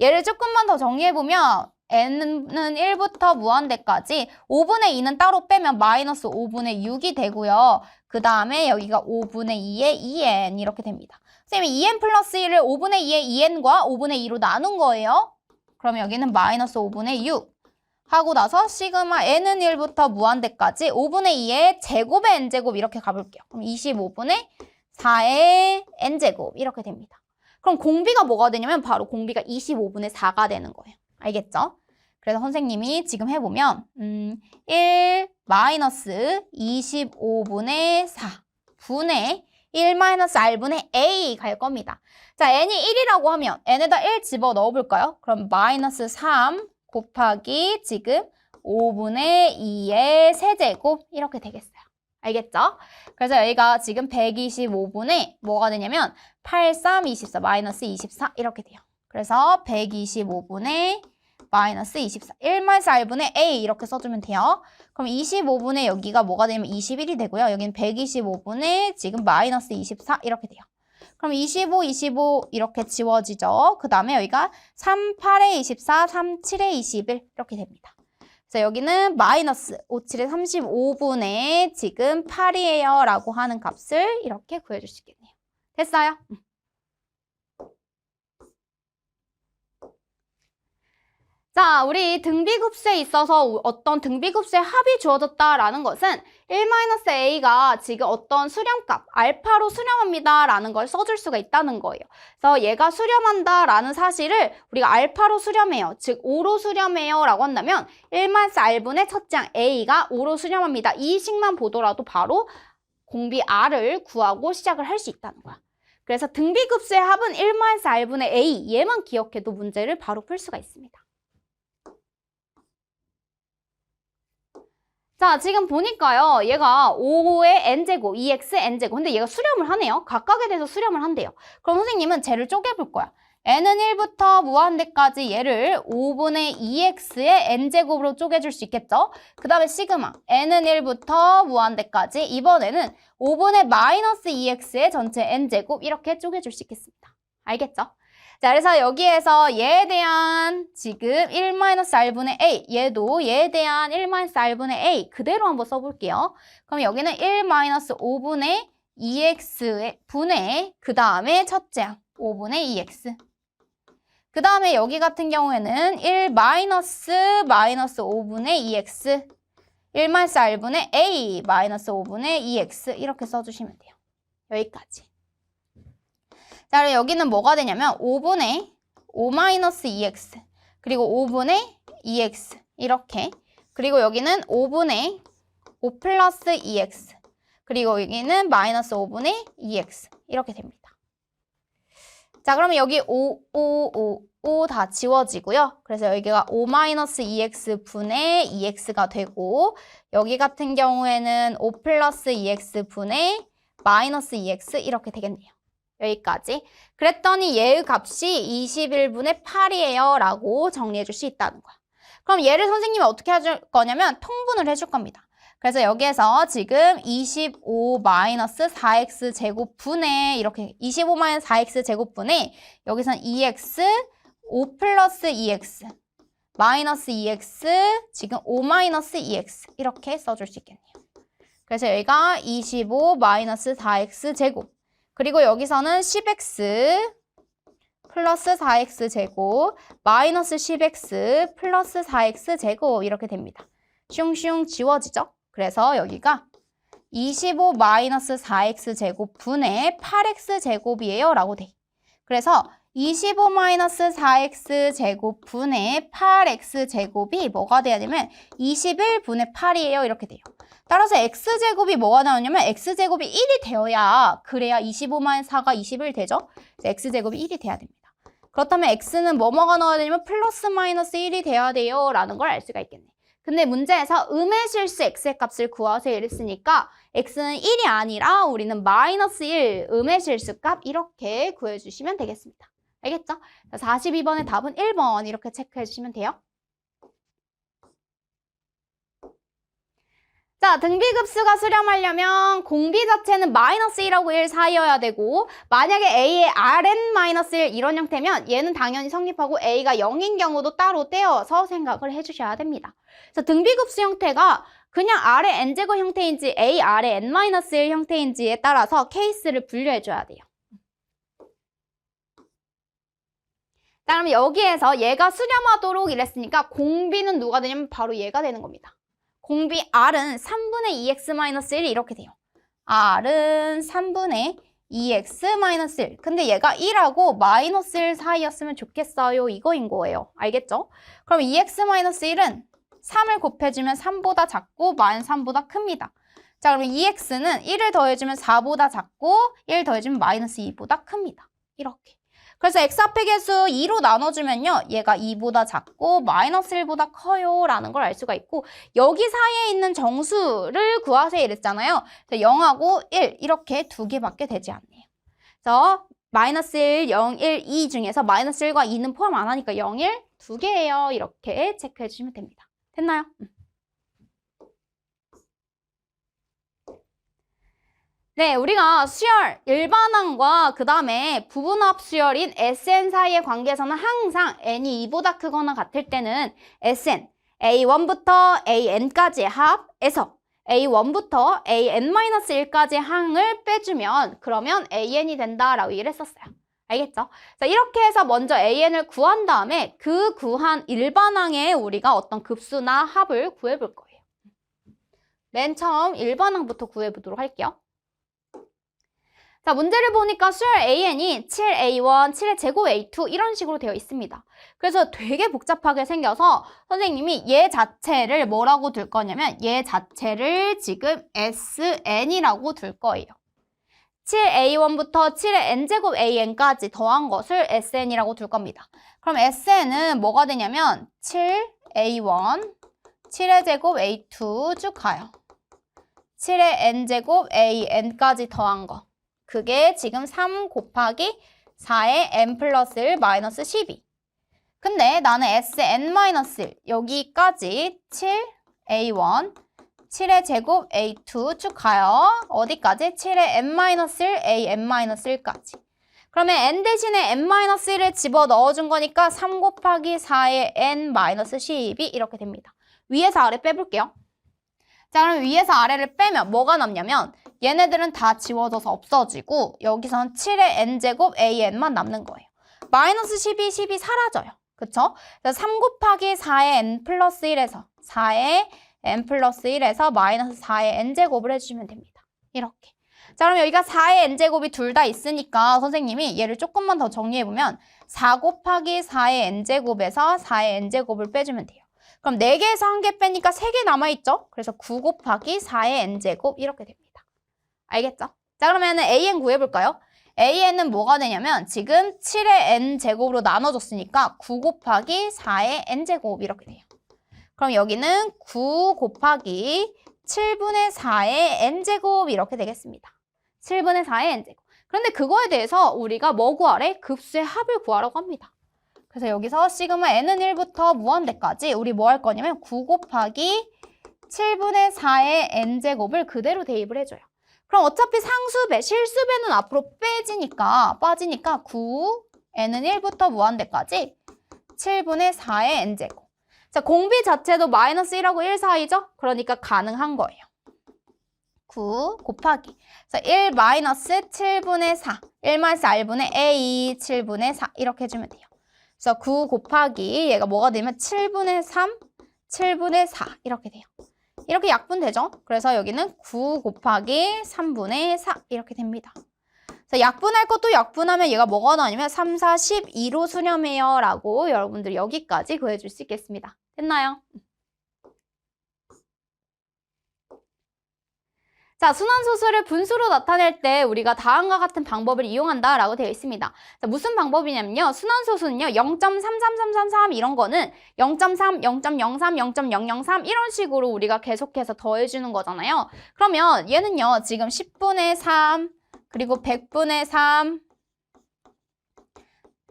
얘를 조금만 더 정리해보면 n은 1부터 무한대까지 5분의 2는 따로 빼면 마이너스 5분의 6이 되고요. 그 다음에 여기가 5분의 2의 2n 이렇게 됩니다. 선생님이 2n 플러스 1을 5분의 2의 2n과 5분의 2로 나눈 거예요. 그럼 여기는 마이너스 5분의 6 하고 나서 시그마 n은 1부터 무한대까지 5분의 2의 제곱의 n제곱 이렇게 가볼게요. 그럼 25분의 4의 n제곱 이렇게 됩니다. 그럼 공비가 뭐가 되냐면 바로 공비가 25분의 4가 되는 거예요. 알겠죠? 그래서 선생님이 지금 해보면 1 마이너스 25분의 4 분의 1 마이너스 r분의 a 갈 겁니다. 자, n이 1이라고 하면 n에다 1 집어넣어 볼까요? 그럼 마이너스 3 곱하기 지금 5분의 2의 세제곱 이렇게 되겠어요. 알겠죠? 그래서 여기가 지금 125분의 뭐가 되냐면 8, 3, 24 마이너스 24 이렇게 돼요. 그래서 125분의 마이너스 24 1 마이너스 r분의 a 이렇게 써주면 돼요. 그럼 25분의 여기가 뭐가 되냐면 21이 되고요. 여기는 125분의 지금 마이너스 24 이렇게 돼요. 그럼 25, 25 이렇게 지워지죠. 그 다음에 여기가 3, 8에 24, 3, 7에 21 이렇게 됩니다. 그래서 여기는 마이너스 5, 7에 35분의 지금 8이에요 라고 하는 값을 이렇게 구해줄 수 있겠네요. 됐어요? 자, 우리 등비급수에 있어서 어떤 등비급수의 합이 주어졌다라는 것은 1-a가 지금 어떤 수렴값, 알파로 수렴합니다라는 걸 써줄 수가 있다는 거예요. 그래서 얘가 수렴한다라는 사실을 우리가 알파로 수렴해요. 즉, 5로 수렴해요 라고 한다면 1-r분의 첫째 항 a가 5로 수렴합니다. 이 식만 보더라도 바로 공비 r을 구하고 시작을 할 수 있다는 거야. 그래서 등비급수의 합은 1-r분의 a, 얘만 기억해도 문제를 바로 풀 수가 있습니다. 자, 지금 보니까요. 얘가 5의 n제곱, 2x n제곱. 근데 얘가 수렴을 하네요. 각각에 대해서 수렴을 한대요. 그럼 선생님은 쟤를 쪼개볼 거야. n은 1부터 무한대까지 얘를 5분의 2x의 n제곱으로 쪼개줄 수 있겠죠? 그 다음에 시그마 n은 1부터 무한대까지 이번에는 5분의 마이너스 2x의 전체 n제곱 이렇게 쪼개줄 수 있겠습니다. 알겠죠? 자, 그래서 여기에서 얘에 대한 지금 1-r분의 a, 얘도 얘에 대한 1-r분의 a 그대로 한번 써볼게요. 그럼 여기는 1-5분의 2x의 분의 그 다음에 첫째 항 5분의 2x. 그 다음에 여기 같은 경우에는 1-5분의 2x 1-r분의 a 마이너스 5분의 2x 이렇게 써주시면 돼요. 여기까지. 자, 그럼 여기는 뭐가 되냐면 5분의 5-2x 그리고 5분의 2x 이렇게 그리고 여기는 5분의 5 플러스 2x 그리고 여기는 마이너스 5분의 2x 이렇게 됩니다. 자, 그러면 여기 5 다 지워지고요. 그래서 여기가 5-2x 분의 2x가 되고 여기 같은 경우에는 5 플러스 2x 분의 마이너스 2x 이렇게 되겠네요. 여기까지. 그랬더니 얘의 값이 21분의 8이에요 라고 정리해 줄 수 있다는 거야. 그럼 얘를 선생님이 어떻게 해줄 거냐면 통분을 해줄 겁니다. 그래서 여기에서 지금 25-4x 제곱분의 이렇게 25-4x 제곱분의 여기서는 2x 5 플러스 2x 마이너스 2x 지금 5-2x 이렇게 써줄 수 있겠네요. 그래서 여기가 25-4x 제곱 그리고 여기서는 10x 플러스 4x 제곱 마이너스 10x 플러스 4x 제곱 이렇게 됩니다. 슝슝 지워지죠? 그래서 여기가 25-4x 제곱 분의 8x 제곱이에요 라고 돼. 그래서 25-4x 제곱 분의 8x 제곱이 뭐가 돼야 되면 21분의 8이에요 이렇게 돼요. 따라서 x제곱이 뭐가 나오냐면 x제곱이 1이 되어야 그래야 25-4가 21 되죠? x제곱이 1이 돼야 됩니다. 그렇다면 x는 뭐뭐가 나와야 되냐면 플러스 마이너스 1이 돼야 돼요 라는 걸 알 수가 있겠네. 근데 문제에서 음의 실수 x의 값을 구하세요 이랬으니까 x는 1이 아니라 우리는 마이너스 1 음의 실수 값 이렇게 구해주시면 되겠습니다. 알겠죠? 42번의 답은 1번 이렇게 체크해 주시면 돼요. 자, 등비급수가 수렴하려면 공비 자체는 마이너스 1하고 1 사이여야 되고 만약에 A의 Rn-1 이런 형태면 얘는 당연히 성립하고 A가 0인 경우도 따로 떼어서 생각을 해주셔야 됩니다. 그래서 등비급수 형태가 그냥 R의 n제곱 형태인지 A, R의 n-1 형태인지에 따라서 케이스를 분류해줘야 돼요. 자, 그럼 여기에서 얘가 수렴하도록 이랬으니까 공비는 누가 되냐면 바로 얘가 되는 겁니다. 공비 R은 3분의 2x-1 이렇게 돼요. R은 3분의 2x-1. 근데 얘가 1하고 마이너스 1 사이였으면 좋겠어요. 이거인 거예요. 알겠죠? 그럼 2x-1은 3을 곱해주면 3보다 작고 마이너스 3보다 큽니다. 자, 그럼 2x는 1을 더해주면 4보다 작고 1 더해주면 마이너스 2보다 큽니다. 이렇게. 그래서 x 앞의 개수 2로 나눠주면요. 얘가 2보다 작고 마이너스 1보다 커요 라는 걸 알 수가 있고 여기 사이에 있는 정수를 구하세요 이랬잖아요. 0하고 1 이렇게 두 개밖에 되지 않네요. 그래서 마이너스 1, 0, 1, 2 중에서 마이너스 1과 2는 포함 안 하니까 0, 1 두 개예요. 이렇게 체크해 주시면 됩니다. 됐나요? 네, 우리가 수열, 일반항과 그 다음에 부분합 수열인 SN 사이의 관계에서는 항상 n이 2보다 크거나 같을 때는 SN, A1부터 AN까지의 합에서 A1부터 AN-1까지의 항을 빼주면 그러면 AN이 된다라고 얘기를 했었어요. 알겠죠? 자, 이렇게 해서 먼저 AN을 구한 다음에 그 구한 일반항에 우리가 어떤 급수나 합을 구해볼 거예요. 맨 처음 일반항부터 구해보도록 할게요. 자, 문제를 보니까 수열 AN이 7A1, 7의 제곱 A2 이런 식으로 되어 있습니다. 그래서 되게 복잡하게 생겨서 선생님이 얘 자체를 뭐라고 둘 거냐면 얘 자체를 지금 SN이라고 둘 거예요. 7A1부터 7의 n제곱 AN까지 더한 것을 SN이라고 둘 겁니다. 그럼 SN은 뭐가 되냐면 7A1, 7의 제곱 A2 쭉 가요. 7의 n제곱 AN까지 더한 거. 그게 지금 3 곱하기 4의 n 플러스 1 마이너스 12. 근데 나는 SN-1 여기까지 7A1, 7의 제곱 A2 쭉 가요. 어디까지? 7의 n-1, AN-1까지. 그러면 n 대신에 n-1을 집어 넣어준 거니까 3 곱하기 4의 n-12 이렇게 됩니다. 위에서 아래 빼볼게요. 자, 그럼 위에서 아래를 빼면 뭐가 남냐면 얘네들은 다 지워져서 없어지고 여기선 7의 n제곱 AN만 남는 거예요. 마이너스 12, 10이 사라져요. 그쵸? 그래서 3 곱하기 4의 n 플러스 1에서 4의 n 플러스 1에서 마이너스 4의 n제곱을 해주시면 됩니다. 이렇게. 자, 그럼 여기가 4의 n제곱이 둘 다 있으니까 선생님이 얘를 조금만 더 정리해보면 4 곱하기 4의 n제곱에서 4의 n제곱을 빼주면 돼요. 그럼 4개에서 1개 빼니까 3개 남아있죠? 그래서 9 곱하기 4의 n제곱 이렇게 됩니다. 알겠죠? 자, 그러면 AN 구해볼까요? AN은 뭐가 되냐면 지금 7의 n제곱으로 나눠줬으니까 9 곱하기 4의 n제곱 이렇게 돼요. 그럼 여기는 9 곱하기 7분의 4의 n제곱 이렇게 되겠습니다. 7분의 4의 n제곱. 그런데 그거에 대해서 우리가 뭐 구하래? 급수의 합을 구하라고 합니다. 그래서 여기서 시그마 n은 1부터 무한대까지 우리 뭐 할 거냐면 9 곱하기 7분의 4의 n제곱을 그대로 대입을 해줘요. 그럼 어차피 상수배, 실수배는 앞으로 빠지니까 9, n은 1부터 무한대까지 7분의 4의 n제곱. 자, 공비 자체도 마이너스 1하고 1 사이죠? 그러니까 가능한 거예요. 9 곱하기. 그래서 1 마이너스 7분의 4. 1 마이너스 R분의 A 7분의 4. 이렇게 해주면 돼요. 그래서 9 곱하기 얘가 뭐가 되면 7분의 3, 7분의 4 이렇게 돼요. 이렇게 약분되죠? 그래서 여기는 9 곱하기 3분의 4 이렇게 됩니다. 그래서 약분할 것도 약분하면 얘가 뭐가 나오냐면 3, 4, 12로 수렴해요 라고 여러분들 여기까지 구해줄 수 있겠습니다. 됐나요? 자, 순환소수를 분수로 나타낼 때 우리가 다음과 같은 방법을 이용한다라고 되어 있습니다. 자, 무슨 방법이냐면요. 순환소수는요. 0.33333 이런 거는 0.3, 0.03, 0.003 이런 식으로 우리가 계속해서 더해주는 거잖아요. 그러면 얘는요. 지금 10분의 3, 그리고 100분의 3,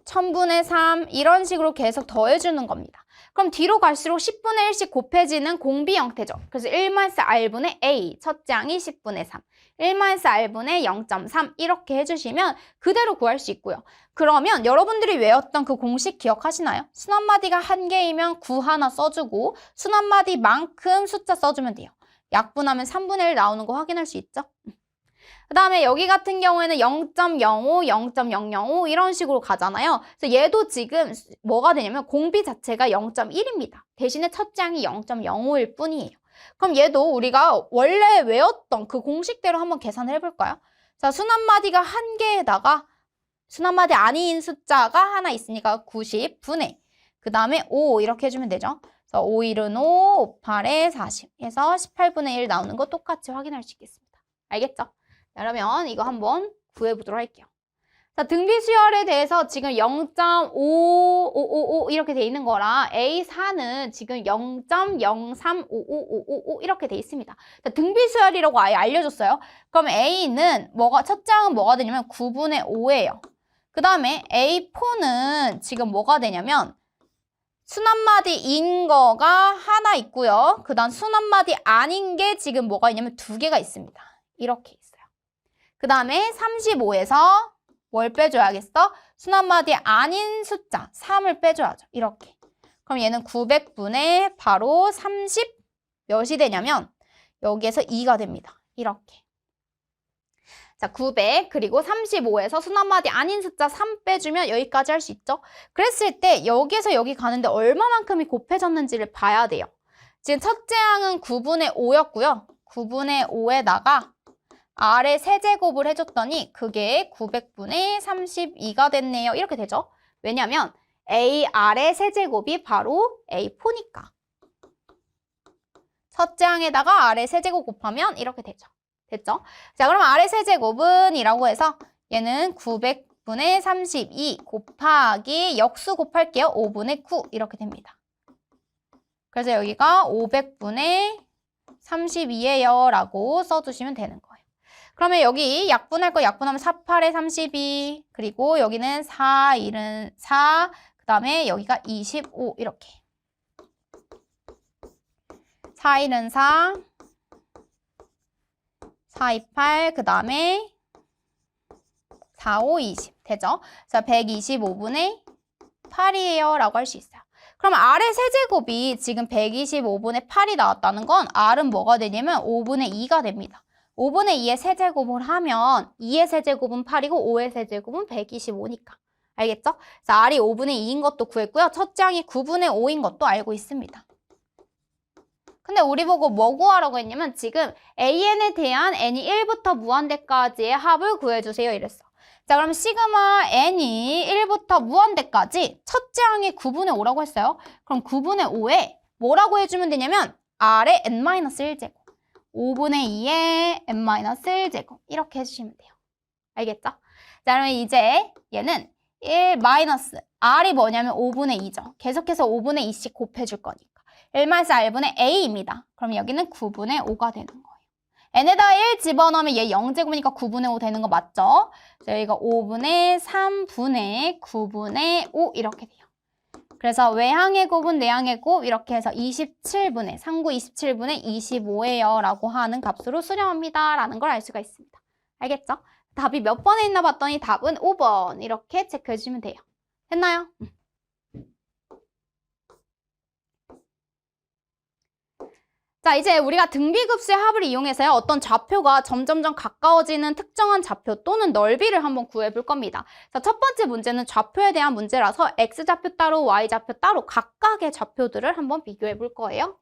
1000분의 3 이런 식으로 계속 더해주는 겁니다. 그럼 뒤로 갈수록 10분의 1씩 곱해지는 공비 형태죠. 그래서 1-r분의 a, 첫째 항이 10분의 3, 1-r분의 0.3 이렇게 해주시면 그대로 구할 수 있고요. 그러면 여러분들이 외웠던 그 공식 기억하시나요? 순환마디가 한 개이면 9 하나 써주고 순환마디만큼 숫자 써주면 돼요. 약분하면 3분의 1 나오는 거 확인할 수 있죠? 그 다음에 여기 같은 경우에는 0.05, 0.005 이런 식으로 가잖아요. 그래서 얘도 지금 뭐가 되냐면 공비 자체가 0.1입니다. 대신에 첫째 항이 0.05일 뿐이에요. 그럼 얘도 우리가 원래 외웠던 그 공식대로 한번 계산을 해볼까요? 자, 순환마디가 한 개에다가 순환마디 아닌 숫자가 하나 있으니까 90분의 그 다음에 5 이렇게 해주면 되죠. 그래서 5일은 5, 5팔에 40 해서 18분의 1 나오는 거 똑같이 확인할 수 있겠습니다. 알겠죠? 그러면 이거 한번 구해보도록 할게요. 자, 등비수열에 대해서 지금 0.5555 이렇게 돼 있는 거라 A4는 지금 0.035555 이렇게 돼 있습니다. 자, 등비수열이라고 아예 알려줬어요. 그럼 A는 첫째 항은 뭐가 되냐면 9분의 5예요. 그 다음에 A4는 지금 뭐가 되냐면 순환마디인 거가 하나 있고요. 그 다음 순환마디 아닌 게 지금 뭐가 있냐면 2개가 있습니다. 이렇게 있어요. 그 다음에 35에서 뭘 빼줘야겠어? 순환마디 아닌 숫자 3을 빼줘야죠. 이렇게. 그럼 얘는 900분의 바로 30 몇이 되냐면 여기에서 2가 됩니다. 이렇게. 자, 900 그리고 35에서 순환마디 아닌 숫자 3 빼주면 여기까지 할 수 있죠? 그랬을 때 여기에서 여기 가는데 얼마만큼이 곱해졌는지를 봐야 돼요. 지금 첫째 항은 9분의 5였고요. 9분의 5에다가 R의 세제곱을 해줬더니 그게 900분의 32가 됐네요. 이렇게 되죠? 왜냐면 AR의 세제곱이 바로 A4니까. 첫째 항에다가 R의 세제곱 곱하면 이렇게 되죠. 됐죠? 자, 그럼 R의 세제곱은 이라고 해서 얘는 900분의 32 곱하기 역수 곱할게요. 5분의 9 이렇게 됩니다. 그래서 여기가 500분의 32예요 라고 써주시면 되는 거예요. 그러면 여기 약분할 거 약분하면 4,8에 32 그리고 여기는 4, 1은 4 그 다음에 여기가 25 이렇게 4, 1은 4 4, 2, 8 그 다음에 4, 5, 20 되죠? 자, 125분의 8이에요 라고 할 수 있어요. 그럼 R의 세제곱이 지금 125분의 8이 나왔다는 건 R은 뭐가 되냐면 5분의 2가 됩니다. 5분의 2의 세제곱을 하면 2의 세제곱은 8이고 5의 세제곱은 125니까. 알겠죠? 자, R이 5분의 2인 것도 구했고요. 첫째 항이 9분의 5인 것도 알고 있습니다. 근데 우리 보고 뭐 구하라고 했냐면 지금 AN에 대한 N이 1부터 무한대까지의 합을 구해주세요 이랬어. 자, 그럼 시그마 N이 1부터 무한대까지 첫째 항이 9분의 5라고 했어요. 그럼 9분의 5에 뭐라고 해주면 되냐면 R의 N-1제곱. 5분의 2에 n-1제곱 이렇게 해주시면 돼요. 알겠죠? 자, 그러면 이제 얘는 1 마이너스 r이 뭐냐면 5분의 2죠. 계속해서 5분의 2씩 곱해줄 거니까 1-r분의 a입니다. 그럼 여기는 9분의 5가 되는 거예요. n에다가 1 집어넣으면 얘 0제곱이니까 9분의 5 되는 거 맞죠? 자, 여기가 5분의 3분의 9분의 5 이렇게 돼요. 그래서 외항의 곱은 내항의 곱 이렇게 해서 27분의 3구 27분의 25예요 라고 하는 값으로 수렴합니다 라는 걸 알 수가 있습니다. 알겠죠? 답이 몇 번에 있나 봤더니 답은 5번 이렇게 체크해 주시면 돼요. 됐나요? 자, 이제 우리가 등비급수의 합을 이용해서요. 어떤 좌표가 점점점 가까워지는 특정한 좌표 또는 넓이를 한번 구해볼 겁니다. 자, 첫 번째 문제는 좌표에 대한 문제라서 X좌표 따로 Y좌표 따로 각각의 좌표들을 한번 비교해 볼 거예요.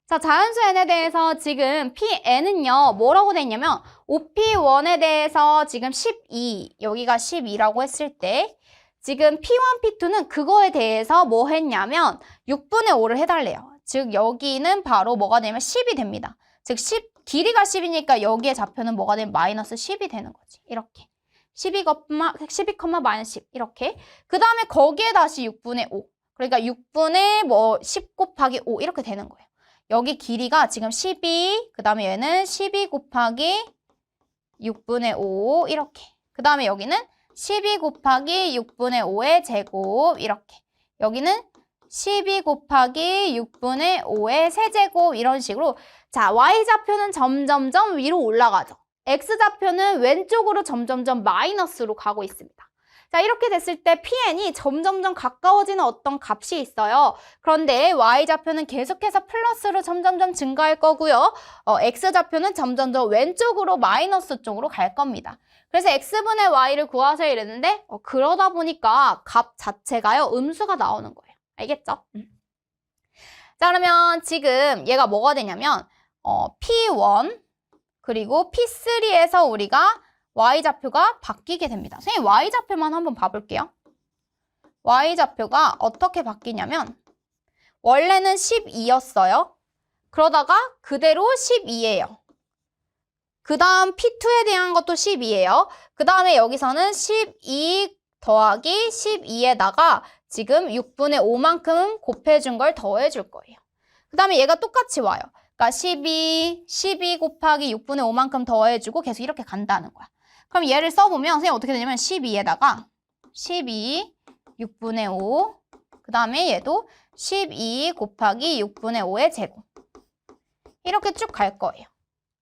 자, 자연수 n에 대해서 지금 Pn은요, 뭐라고 돼 있냐면 OP1에 대해서 지금 12, 여기가 12라고 했을 때 지금 P1, P2는 그거에 대해서 뭐 했냐면 6분의 5를 해달래요. 즉 여기는 바로 뭐가 되면 10이 됩니다. 즉 길이가 10이니까 여기에 좌표는 뭐가 되면 마이너스 10이 되는 거지. 이렇게. 12, 마이너스 10 이렇게. 그 다음에 거기에 다시 6분의 5. 그러니까 6분의 10 곱하기 5 이렇게 되는 거예요. 여기 길이가 지금 12, 그 다음에 얘는 12 곱하기 6분의 5 이렇게. 그 다음에 여기는 12 곱하기 6분의 5의 제곱 이렇게. 여기는 12 곱하기 6분의 5의 세제곱 이런 식으로 자, y좌표는 점점점 위로 올라가죠. x좌표는 왼쪽으로 점점점 마이너스로 가고 있습니다. 자, 이렇게 됐을 때 pn이 점점점 가까워지는 어떤 값이 있어요. 그런데 y좌표는 계속해서 플러스로 점점점 증가할 거고요. x좌표는 점점점 왼쪽으로 마이너스 쪽으로 갈 겁니다. 그래서 x분의 y를 구하세요 이랬는데 그러다 보니까 값 자체가요. 음수가 나오는 거예요. 알겠죠? 자, 그러면 지금 얘가 뭐가 되냐면 P1 그리고 P3에서 우리가 y좌표가 바뀌게 됩니다. 선생님 y좌표만 한번 봐볼게요. y좌표가 어떻게 바뀌냐면 원래는 12였어요. 그러다가 그대로 12예요. 그 다음 P2에 대한 것도 12예요. 그 다음에 여기서는 12 더하기 12에다가 지금 6분의 5만큼 곱해준 걸 더해줄 거예요. 그 다음에 얘가 똑같이 와요. 그러니까 12 곱하기 6분의 5만큼 더해주고 계속 이렇게 간다는 거야. 그럼 얘를 써보면 선생님 어떻게 되냐면 12에다가 12 6분의 5, 그 다음에 얘도 12 곱하기 6분의 5의 제곱. 이렇게 쭉 갈 거예요.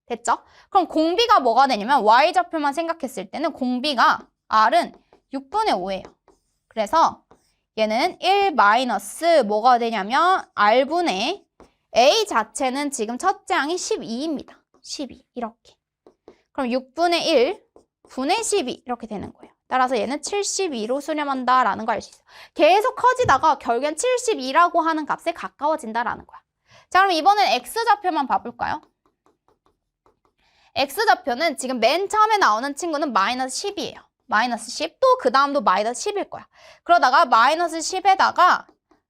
됐죠? 그럼 공비가 뭐가 되냐면 y좌표만 생각했을 때는 공비가 r은 6분의 5예요. 그래서 얘는 1 마이너스 뭐가 되냐면 r분의 a 자체는 지금 첫째 항이 12입니다. 12 이렇게. 그럼 6분의 1 분의 12 이렇게 되는 거예요. 따라서 얘는 72로 수렴한다라는 걸 알 수 있어요. 계속 커지다가 결국엔 72라고 하는 값에 가까워진다라는 거야. 자, 그럼 이번엔 x좌표만 봐볼까요? x좌표는 지금 맨 처음에 나오는 친구는 마이너스 10이에요. 마이너스 10, 또 그 다음도 마이너스 10일 거야. 그러다가 마이너스 10에다가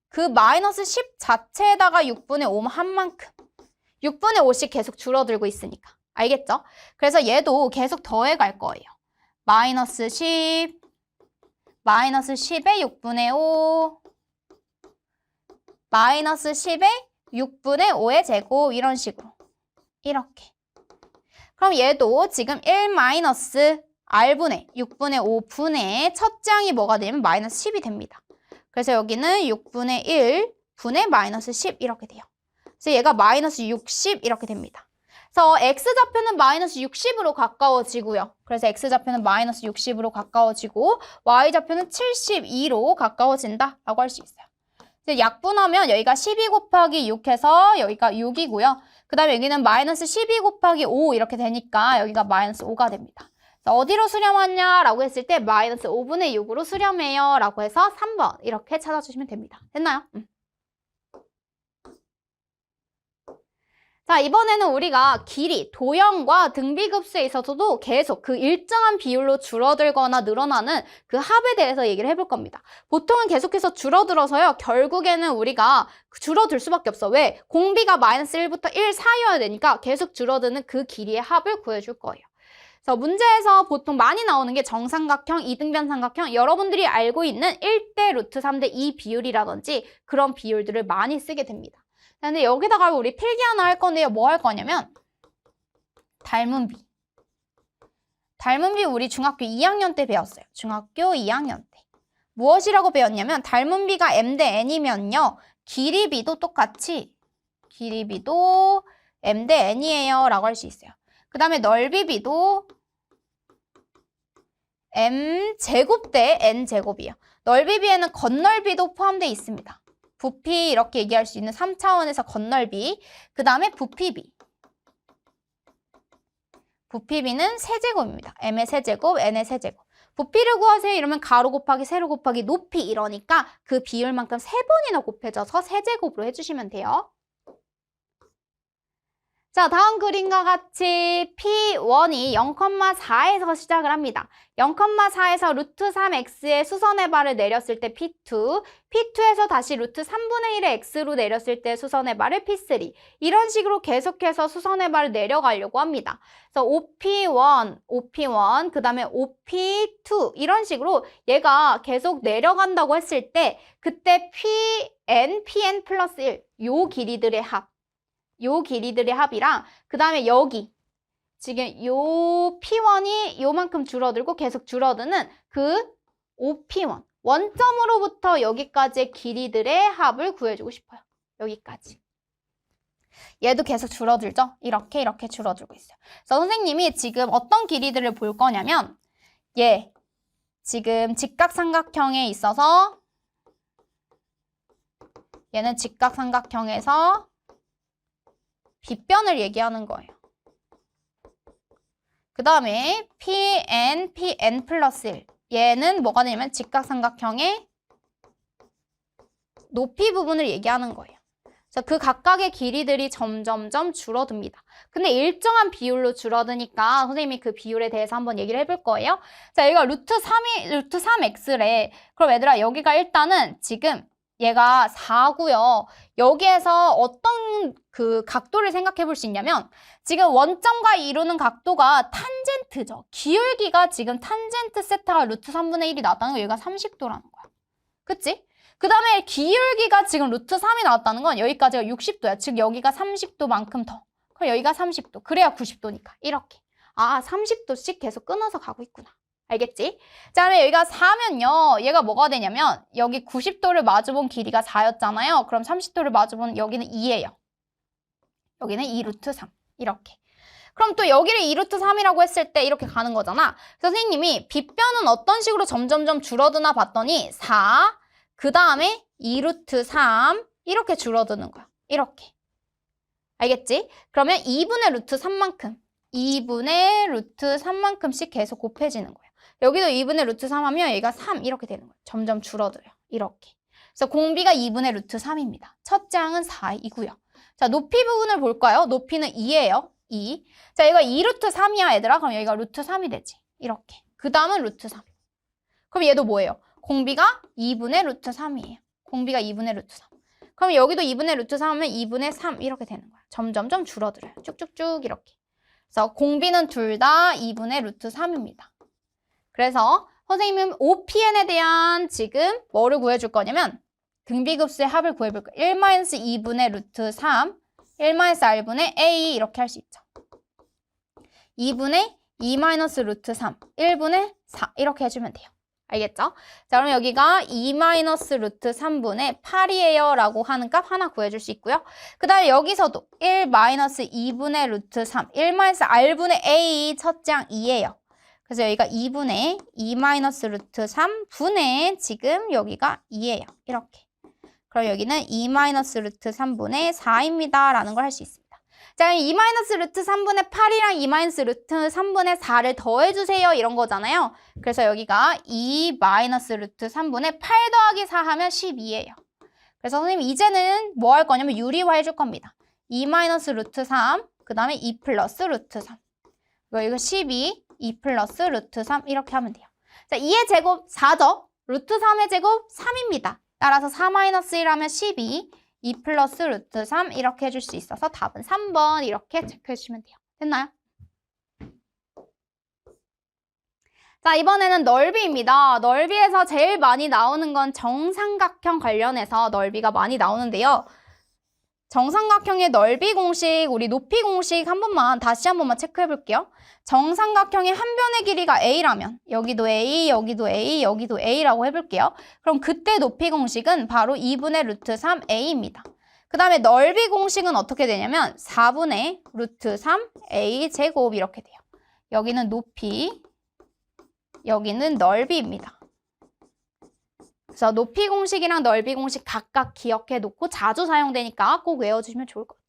그 마이너스 10 자체에다가 6분의 5 한 만큼 6분의 5씩 계속 줄어들고 있으니까. 알겠죠? 그래서 얘도 계속 더해갈 거예요. 마이너스 10, 마이너스 10에 6분의 5, 마이너스 10에 6분의 5의 제곱 이런 식으로. 이렇게. 그럼 얘도 지금 1 마이너스 r분의 6분의 5분의 첫째 항이 뭐가 되면 마이너스 10이 됩니다. 그래서 여기는 6분의 1 분의 마이너스 10 이렇게 돼요. 그래서 얘가 마이너스 60 이렇게 됩니다. 그래서 x좌표는 마이너스 60으로 가까워지고요. 그래서 x좌표는 마이너스 60으로 가까워지고 y좌표는 72로 가까워진다라고 할 수 있어요. 이제 약분하면 여기가 12 곱하기 6 해서 여기가 6이고요. 그 다음에 여기는 마이너스 12 곱하기 5 이렇게 되니까 여기가 마이너스 5가 됩니다. 어디로 수렴하냐라고 했을 때 마이너스 5분의 6으로 수렴해요 라고 해서 3번 이렇게 찾아주시면 됩니다. 됐나요? 자, 이번에는 우리가 길이, 도형과 등비급수에 있어서도 계속 그 일정한 비율로 줄어들거나 늘어나는 그 합에 대해서 얘기를 해볼 겁니다. 보통은 계속해서 줄어들어서요. 결국에는 우리가 줄어들 수밖에 없어. 왜? 공비가 마이너스 1부터 1 사이여야 되니까 계속 줄어드는 그 길이의 합을 구해줄 거예요. 그래서 문제에서 보통 많이 나오는 게 정삼각형, 이등변 삼각형, 여러분들이 알고 있는 1대 루트 3대 2 비율이라든지 그런 비율들을 많이 쓰게 됩니다. 근데 여기다가 우리 필기 하나 할 건데요. 뭐 할 거냐면 닮은비. 닮은비 우리 중학교 2학년 때 배웠어요. 중학교 2학년 때. 무엇이라고 배웠냐면 닮은비가 m 대 n이면요. 길이비도 똑같이 길이비도 m 대 n이에요 라고 할 수 있어요. 그 다음에 넓이비도 m 제곱 대 n 제곱이에요. 넓이비에는 겉넓이도 포함되어 있습니다. 부피 이렇게 얘기할 수 있는 3차원에서 겉넓이. 그 다음에 부피비. 부피비는 세제곱입니다. m의 세제곱, n의 세제곱. 부피를 구하세요 이러면 가로 곱하기 세로 곱하기 높이 이러니까 그 비율만큼 3번이나 곱해져서 세제곱으로 해주시면 돼요. 자, 다음 그림과 같이 P1이 0,4에서 시작을 합니다. 0,4에서 루트 3x의 수선의 발을 내렸을 때 P2, P2에서 다시 루트 3분의 1의 x로 내렸을 때 수선의 발을 P3. 이런 식으로 계속해서 수선의 발을 내려가려고 합니다. 그래서 OP1, 그 다음에 OP2 이런 식으로 얘가 계속 내려간다고 했을 때 그때 PN 플러스 1, 요 길이들의 합. 요 길이들의 합이랑 그 다음에 여기 지금 요 P1이 요만큼 줄어들고 계속 줄어드는 그 OP1 원점으로부터 여기까지의 길이들의 합을 구해주고 싶어요. 여기까지. 얘도 계속 줄어들죠? 이렇게 줄어들고 있어요. 그래서 선생님이 지금 어떤 길이들을 볼 거냐면 얘 지금 직각삼각형에 있어서 얘는 직각삼각형에서 빗변을 얘기하는 거예요. 그 다음에 PN 플러스 1. 얘는 뭐가 되냐면 직각삼각형의 높이 부분을 얘기하는 거예요. 그래서 그 각각의 길이들이 점점점 줄어듭니다. 근데 일정한 비율로 줄어드니까 선생님이 그 비율에 대해서 한번 얘기를 해볼 거예요. 자, 여기가 루트 3x래. 그럼 얘들아, 여기가 일단은 지금 얘가 4고요. 여기에서 어떤 그 각도를 생각해 볼 수 있냐면 지금 원점과 이루는 각도가 탄젠트죠. 기울기가 지금 탄젠트 세타가 루트 3분의 1이 나왔다는 거 얘가 30도라는 거야. 그치? 그 다음에 기울기가 지금 루트 3이 나왔다는 건 여기까지가 60도야. 즉 여기가 30도만큼 더. 그럼 여기가 30도. 그래야 90도니까. 이렇게. 아, 30도씩 계속 끊어서 가고 있구나. 알겠지? 자, 그러면 여기가 4면요. 얘가 뭐가 되냐면 여기 90도를 마주본 길이가 4였잖아요. 그럼 30도를 마주본 여기는 2예요. 여기는 2 루트 3. 이렇게. 그럼 또 여기를 2 루트 3이라고 했을 때 이렇게 가는 거잖아. 선생님이 빗변은 어떤 식으로 점점점 줄어드나 봤더니 4, 그 다음에 2 루트 3 이렇게 줄어드는 거야. 이렇게. 알겠지? 그러면 2분의 루트 3만큼 2분의 루트 3만큼씩 계속 곱해지는 거예요. 여기도 2분의 루트 3 하면 여기가 3 이렇게 되는 거예요. 점점 줄어들어요. 이렇게. 그래서 공비가 2분의 루트 3입니다. 첫째 항은 4이고요. 자, 높이 부분을 볼까요? 높이는 2예요. 2. 자, 얘가 2 루트 3이야, 얘들아. 그럼 여기가 루트 3이 되지. 이렇게. 그 다음은 루트 3. 그럼 얘도 뭐예요? 공비가 2분의 루트 3이에요. 공비가 2분의 루트 3. 그럼 여기도 2분의 루트 3 하면 2분의 3 이렇게 되는 거야. 점점점 줄어들어요. 쭉쭉쭉 이렇게. 그래서 공비는 둘 다 2분의 루트 3입니다. 그래서 선생님은 OPN에 대한 지금 뭐를 구해줄 거냐면 등비급수의 합을 구해볼 거예요. 1-2분의 루트 3, 1-r분의 a 이렇게 할 수 있죠. 2분의 2 마이너스 루트 3, 1분의 4 이렇게 해주면 돼요. 알겠죠? 자, 그럼 여기가 2 마이너스 루트 3분의 8이에요 라고 하는 값 하나 구해줄 수 있고요. 그 다음에 여기서도 1 마이너스 2분의 루트 3, 1 마이너스 r분의 a 첫째 항 2예요. 그래서 여기가 2분의 2 마이너스 루트 3분의 지금 여기가 2예요. 이렇게. 그럼 여기는 2 마이너스 루트 3분의 4입니다. 라는 걸 할 수 있습니다. 자, 2 마이너스 루트 3분의 8이랑 2 마이너스 루트 3분의 4를 더해주세요. 이런 거잖아요. 그래서 여기가 2 마이너스 루트 3분의 8 더하기 4 하면 12예요. 그래서 선생님 이제는 뭐 할 거냐면 유리화 해줄 겁니다. 2 마이너스 루트 3, 그 다음에 2 플러스 루트 3. 이거 12, 2 플러스 루트 3 이렇게 하면 돼요. 자, 2의 제곱 4죠. 루트 3의 제곱 3입니다. 따라서 4 마이너스 1 하면 12, 2 플러스 루트 3 이렇게 해줄 수 있어서 답은 3번 이렇게 체크해 주시면 돼요. 됐나요? 자, 이번에는 넓이입니다. 넓이에서 제일 많이 나오는 건 정삼각형 관련해서 넓이가 많이 나오는데요. 정삼각형의 넓이 공식, 우리 높이 공식 다시 한 번만 체크해 볼게요. 정삼각형의 한 변의 길이가 a라면 여기도 a, 여기도 a, 여기도 a라고 해볼게요. 그럼 그때 높이 공식은 바로 2분의 루트 3a입니다. 그 다음에 넓이 공식은 어떻게 되냐면 4분의 루트 3a 제곱 이렇게 돼요. 여기는 높이, 여기는 넓이입니다. 그래서 높이 공식이랑 넓이 공식 각각 기억해 놓고 자주 사용되니까 꼭 외워주시면 좋을 것 같아요.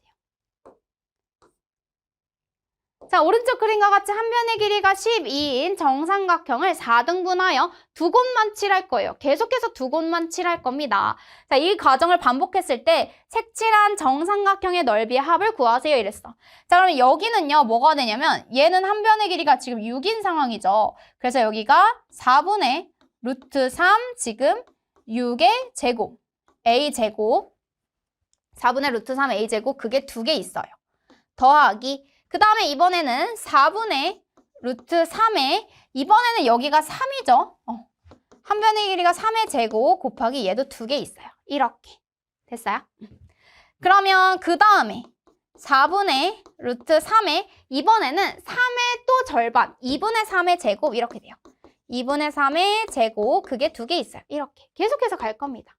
자, 오른쪽 그림과 같이 한 변의 길이가 12인 정삼각형을 4등분하여 두 곳만 칠할 거예요. 계속해서 두 곳만 칠할 겁니다. 자, 이 과정을 반복했을 때 색칠한 정삼각형의 넓이의 합을 구하세요 이랬어. 자, 그러면 여기는요 뭐가 되냐면 얘는 한 변의 길이가 지금 6인 상황이죠. 그래서 여기가 4분의 루트 3 지금 6의 제곱 a 제곱 4분의 루트 3 a 제곱 그게 두 개 있어요. 더하기 그 다음에 이번에는 4분의 루트 3에 이번에는 여기가 3이죠. 한 변의 길이가 3의 제곱 곱하기 얘도 두 개 있어요. 이렇게. 됐어요? 그러면 그 다음에 4분의 루트 3에 이번에는 3의 또 절반 2분의 3의 제곱 이렇게 돼요. 2분의 3의 제곱 그게 두 개 있어요. 이렇게 계속해서 갈 겁니다.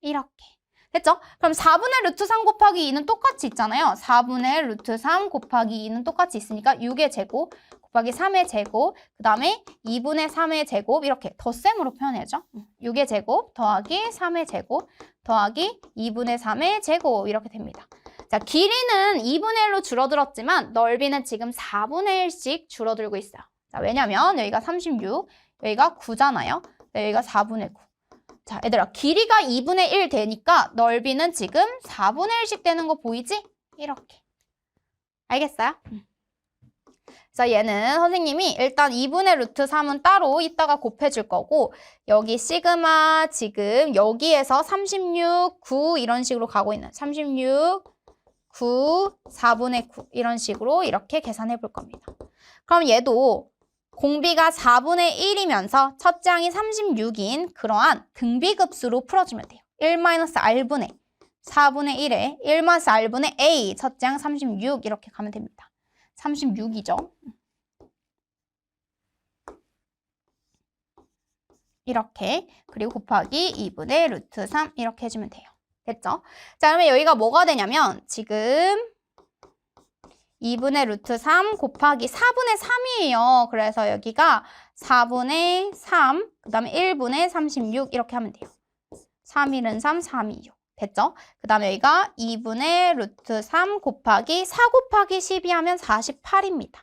이렇게. 됐죠? 그럼 4분의 루트 3 곱하기 2는 똑같이 있잖아요. 4분의 루트 3 곱하기 2는 똑같이 있으니까 6의 제곱 곱하기 3의 제곱 그 다음에 2분의 3의 제곱 이렇게 덧셈으로 표현해야죠. 6의 제곱 더하기 3의 제곱 더하기 2분의 3의 제곱 이렇게 됩니다. 자, 길이는 2분의 1로 줄어들었지만 넓이는 지금 4분의 1씩 줄어들고 있어요. 자, 왜냐면 여기가 36, 여기가 9잖아요. 여기가 4분의 9. 자, 얘들아, 길이가 2분의 1 되니까 넓이는 지금 4분의 1씩 되는 거 보이지? 이렇게. 알겠어요? 그래서 얘는 선생님이 일단 2분의 루트 3은 따로 이따가 곱해줄 거고 여기 시그마 지금 여기에서 36, 9 이런 식으로 가고 있는 36, 9, 4분의 9 이런 식으로 이렇게 계산해 볼 겁니다. 그럼 얘도 공비가 4분의 1이면서 첫째 항이 36인 그러한 등비급수로 풀어주면 돼요. 1-r분의 4분의 1에 1-r분의 a 첫째 항 36 이렇게 가면 됩니다. 36이죠. 이렇게 그리고 곱하기 2분의 루트 3 이렇게 해주면 돼요. 됐죠? 자, 그러면 여기가 뭐가 되냐면 지금 2분의 루트 3 곱하기 4분의 3이에요. 그래서 여기가 4분의 3, 그 다음에 1분의 36 이렇게 하면 돼요. 3, 1은 3, 3, 2, 6. 됐죠? 그 다음에 여기가 2분의 루트 3 곱하기 4 곱하기 12 하면 48입니다.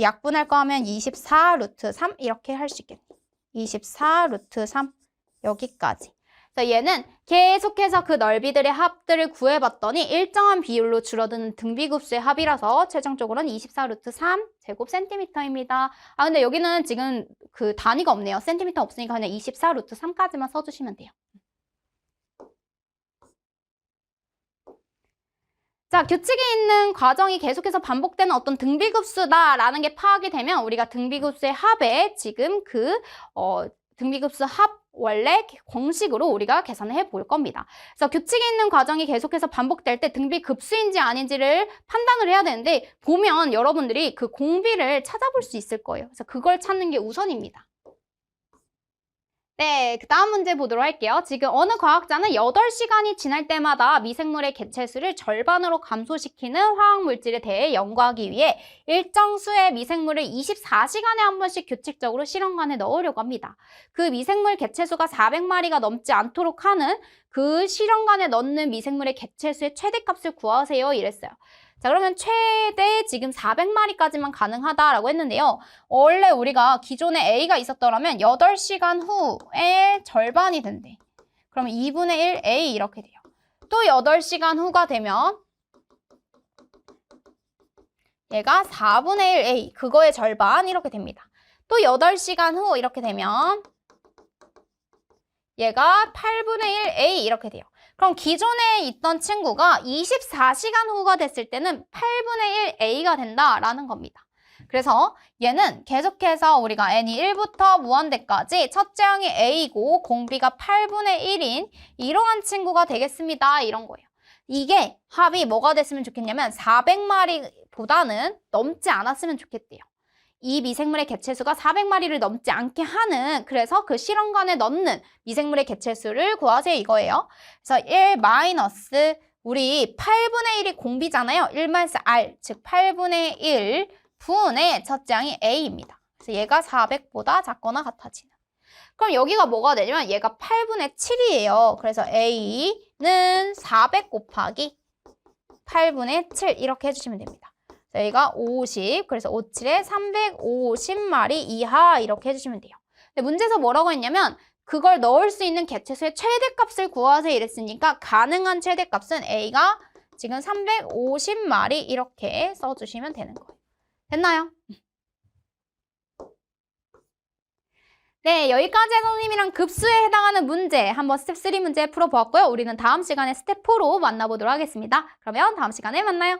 약분할 거 하면 24 루트 3 이렇게 할 수 있겠네요. 24 루트 3 여기까지. 그래서 얘는 계속해서 그 넓이들의 합들을 구해봤더니 일정한 비율로 줄어드는 등비급수의 합이라서 최종적으로는 24 루트 3 제곱 센티미터입니다. 아 근데 여기는 지금 그 단위가 없네요. 센티미터 없으니까 그냥 24 루트 3까지만 써주시면 돼요. 자, 규칙이 있는 과정이 계속해서 반복되는 어떤 등비급수다라는 게 파악이 되면 우리가 등비급수의 합에 지금 그 등비급수 합 원래 공식으로 우리가 계산을 해볼 겁니다. 그래서 규칙이 있는 과정이 계속해서 반복될 때 등비급수인지 아닌지를 판단을 해야 되는데 보면 여러분들이 그 공비를 찾아볼 수 있을 거예요. 그래서 그걸 찾는 게 우선입니다. 네, 그 다음 문제 보도록 할게요. 지금 어느 과학자는 8시간이 지날 때마다 미생물의 개체수를 절반으로 감소시키는 화학물질에 대해 연구하기 위해 일정 수의 미생물을 24시간에 한 번씩 규칙적으로 실험관에 넣으려고 합니다. 그 미생물 개체수가 400마리가 넘지 않도록 하는 그 실험관에 넣는 미생물의 개체수의 최대값을 구하세요. 이랬어요. 자, 그러면 최대 지금 400마리까지만 가능하다라고 했는데요. 원래 우리가 기존에 A가 있었더라면 8시간 후에 절반이 된대. 그러면 2분의 1 A 이렇게 돼요. 또 8시간 후가 되면 얘가 4분의 1 A, 그거의 절반 이렇게 됩니다. 또 8시간 후 이렇게 되면 얘가 8분의 1 A 이렇게 돼요. 그럼 기존에 있던 친구가 24시간 후가 됐을 때는 8분의 1 A가 된다라는 겁니다. 그래서 얘는 계속해서 우리가 n이 1부터 무한대까지 첫째 항이 A고 공비가 8분의 1인 이러한 친구가 되겠습니다. 이런 거예요. 이게 합이 뭐가 됐으면 좋겠냐면 400마리보다는 넘지 않았으면 좋겠대요. 이 미생물의 개체수가 400마리를 넘지 않게 하는 그래서 그 실험관에 넣는 미생물의 개체수를 구하세요 이거예요. 그래서 1 마이너스 우리 8분의 1이 공비잖아요. 1-R 즉 8분의 1 분의 첫째 항이 A입니다. 그래서 얘가 400보다 작거나 같아지는. 그럼 여기가 뭐가 되냐면 얘가 8분의 7이에요. 그래서 A는 400 곱하기 8분의 7 이렇게 해주시면 됩니다. 여기가 50, 그래서 57에 350마리 이하 이렇게 해주시면 돼요. 근데 문제에서 뭐라고 했냐면 그걸 넣을 수 있는 개체수의 최대값을 구하세요 이랬으니까 가능한 최대값은 A가 지금 350마리 이렇게 써주시면 되는 거예요. 됐나요? 네, 여기까지 선생님이랑 급수에 해당하는 문제 한번 스텝 3 문제 풀어보았고요. 우리는 다음 시간에 스텝 4로 만나보도록 하겠습니다. 그러면 다음 시간에 만나요.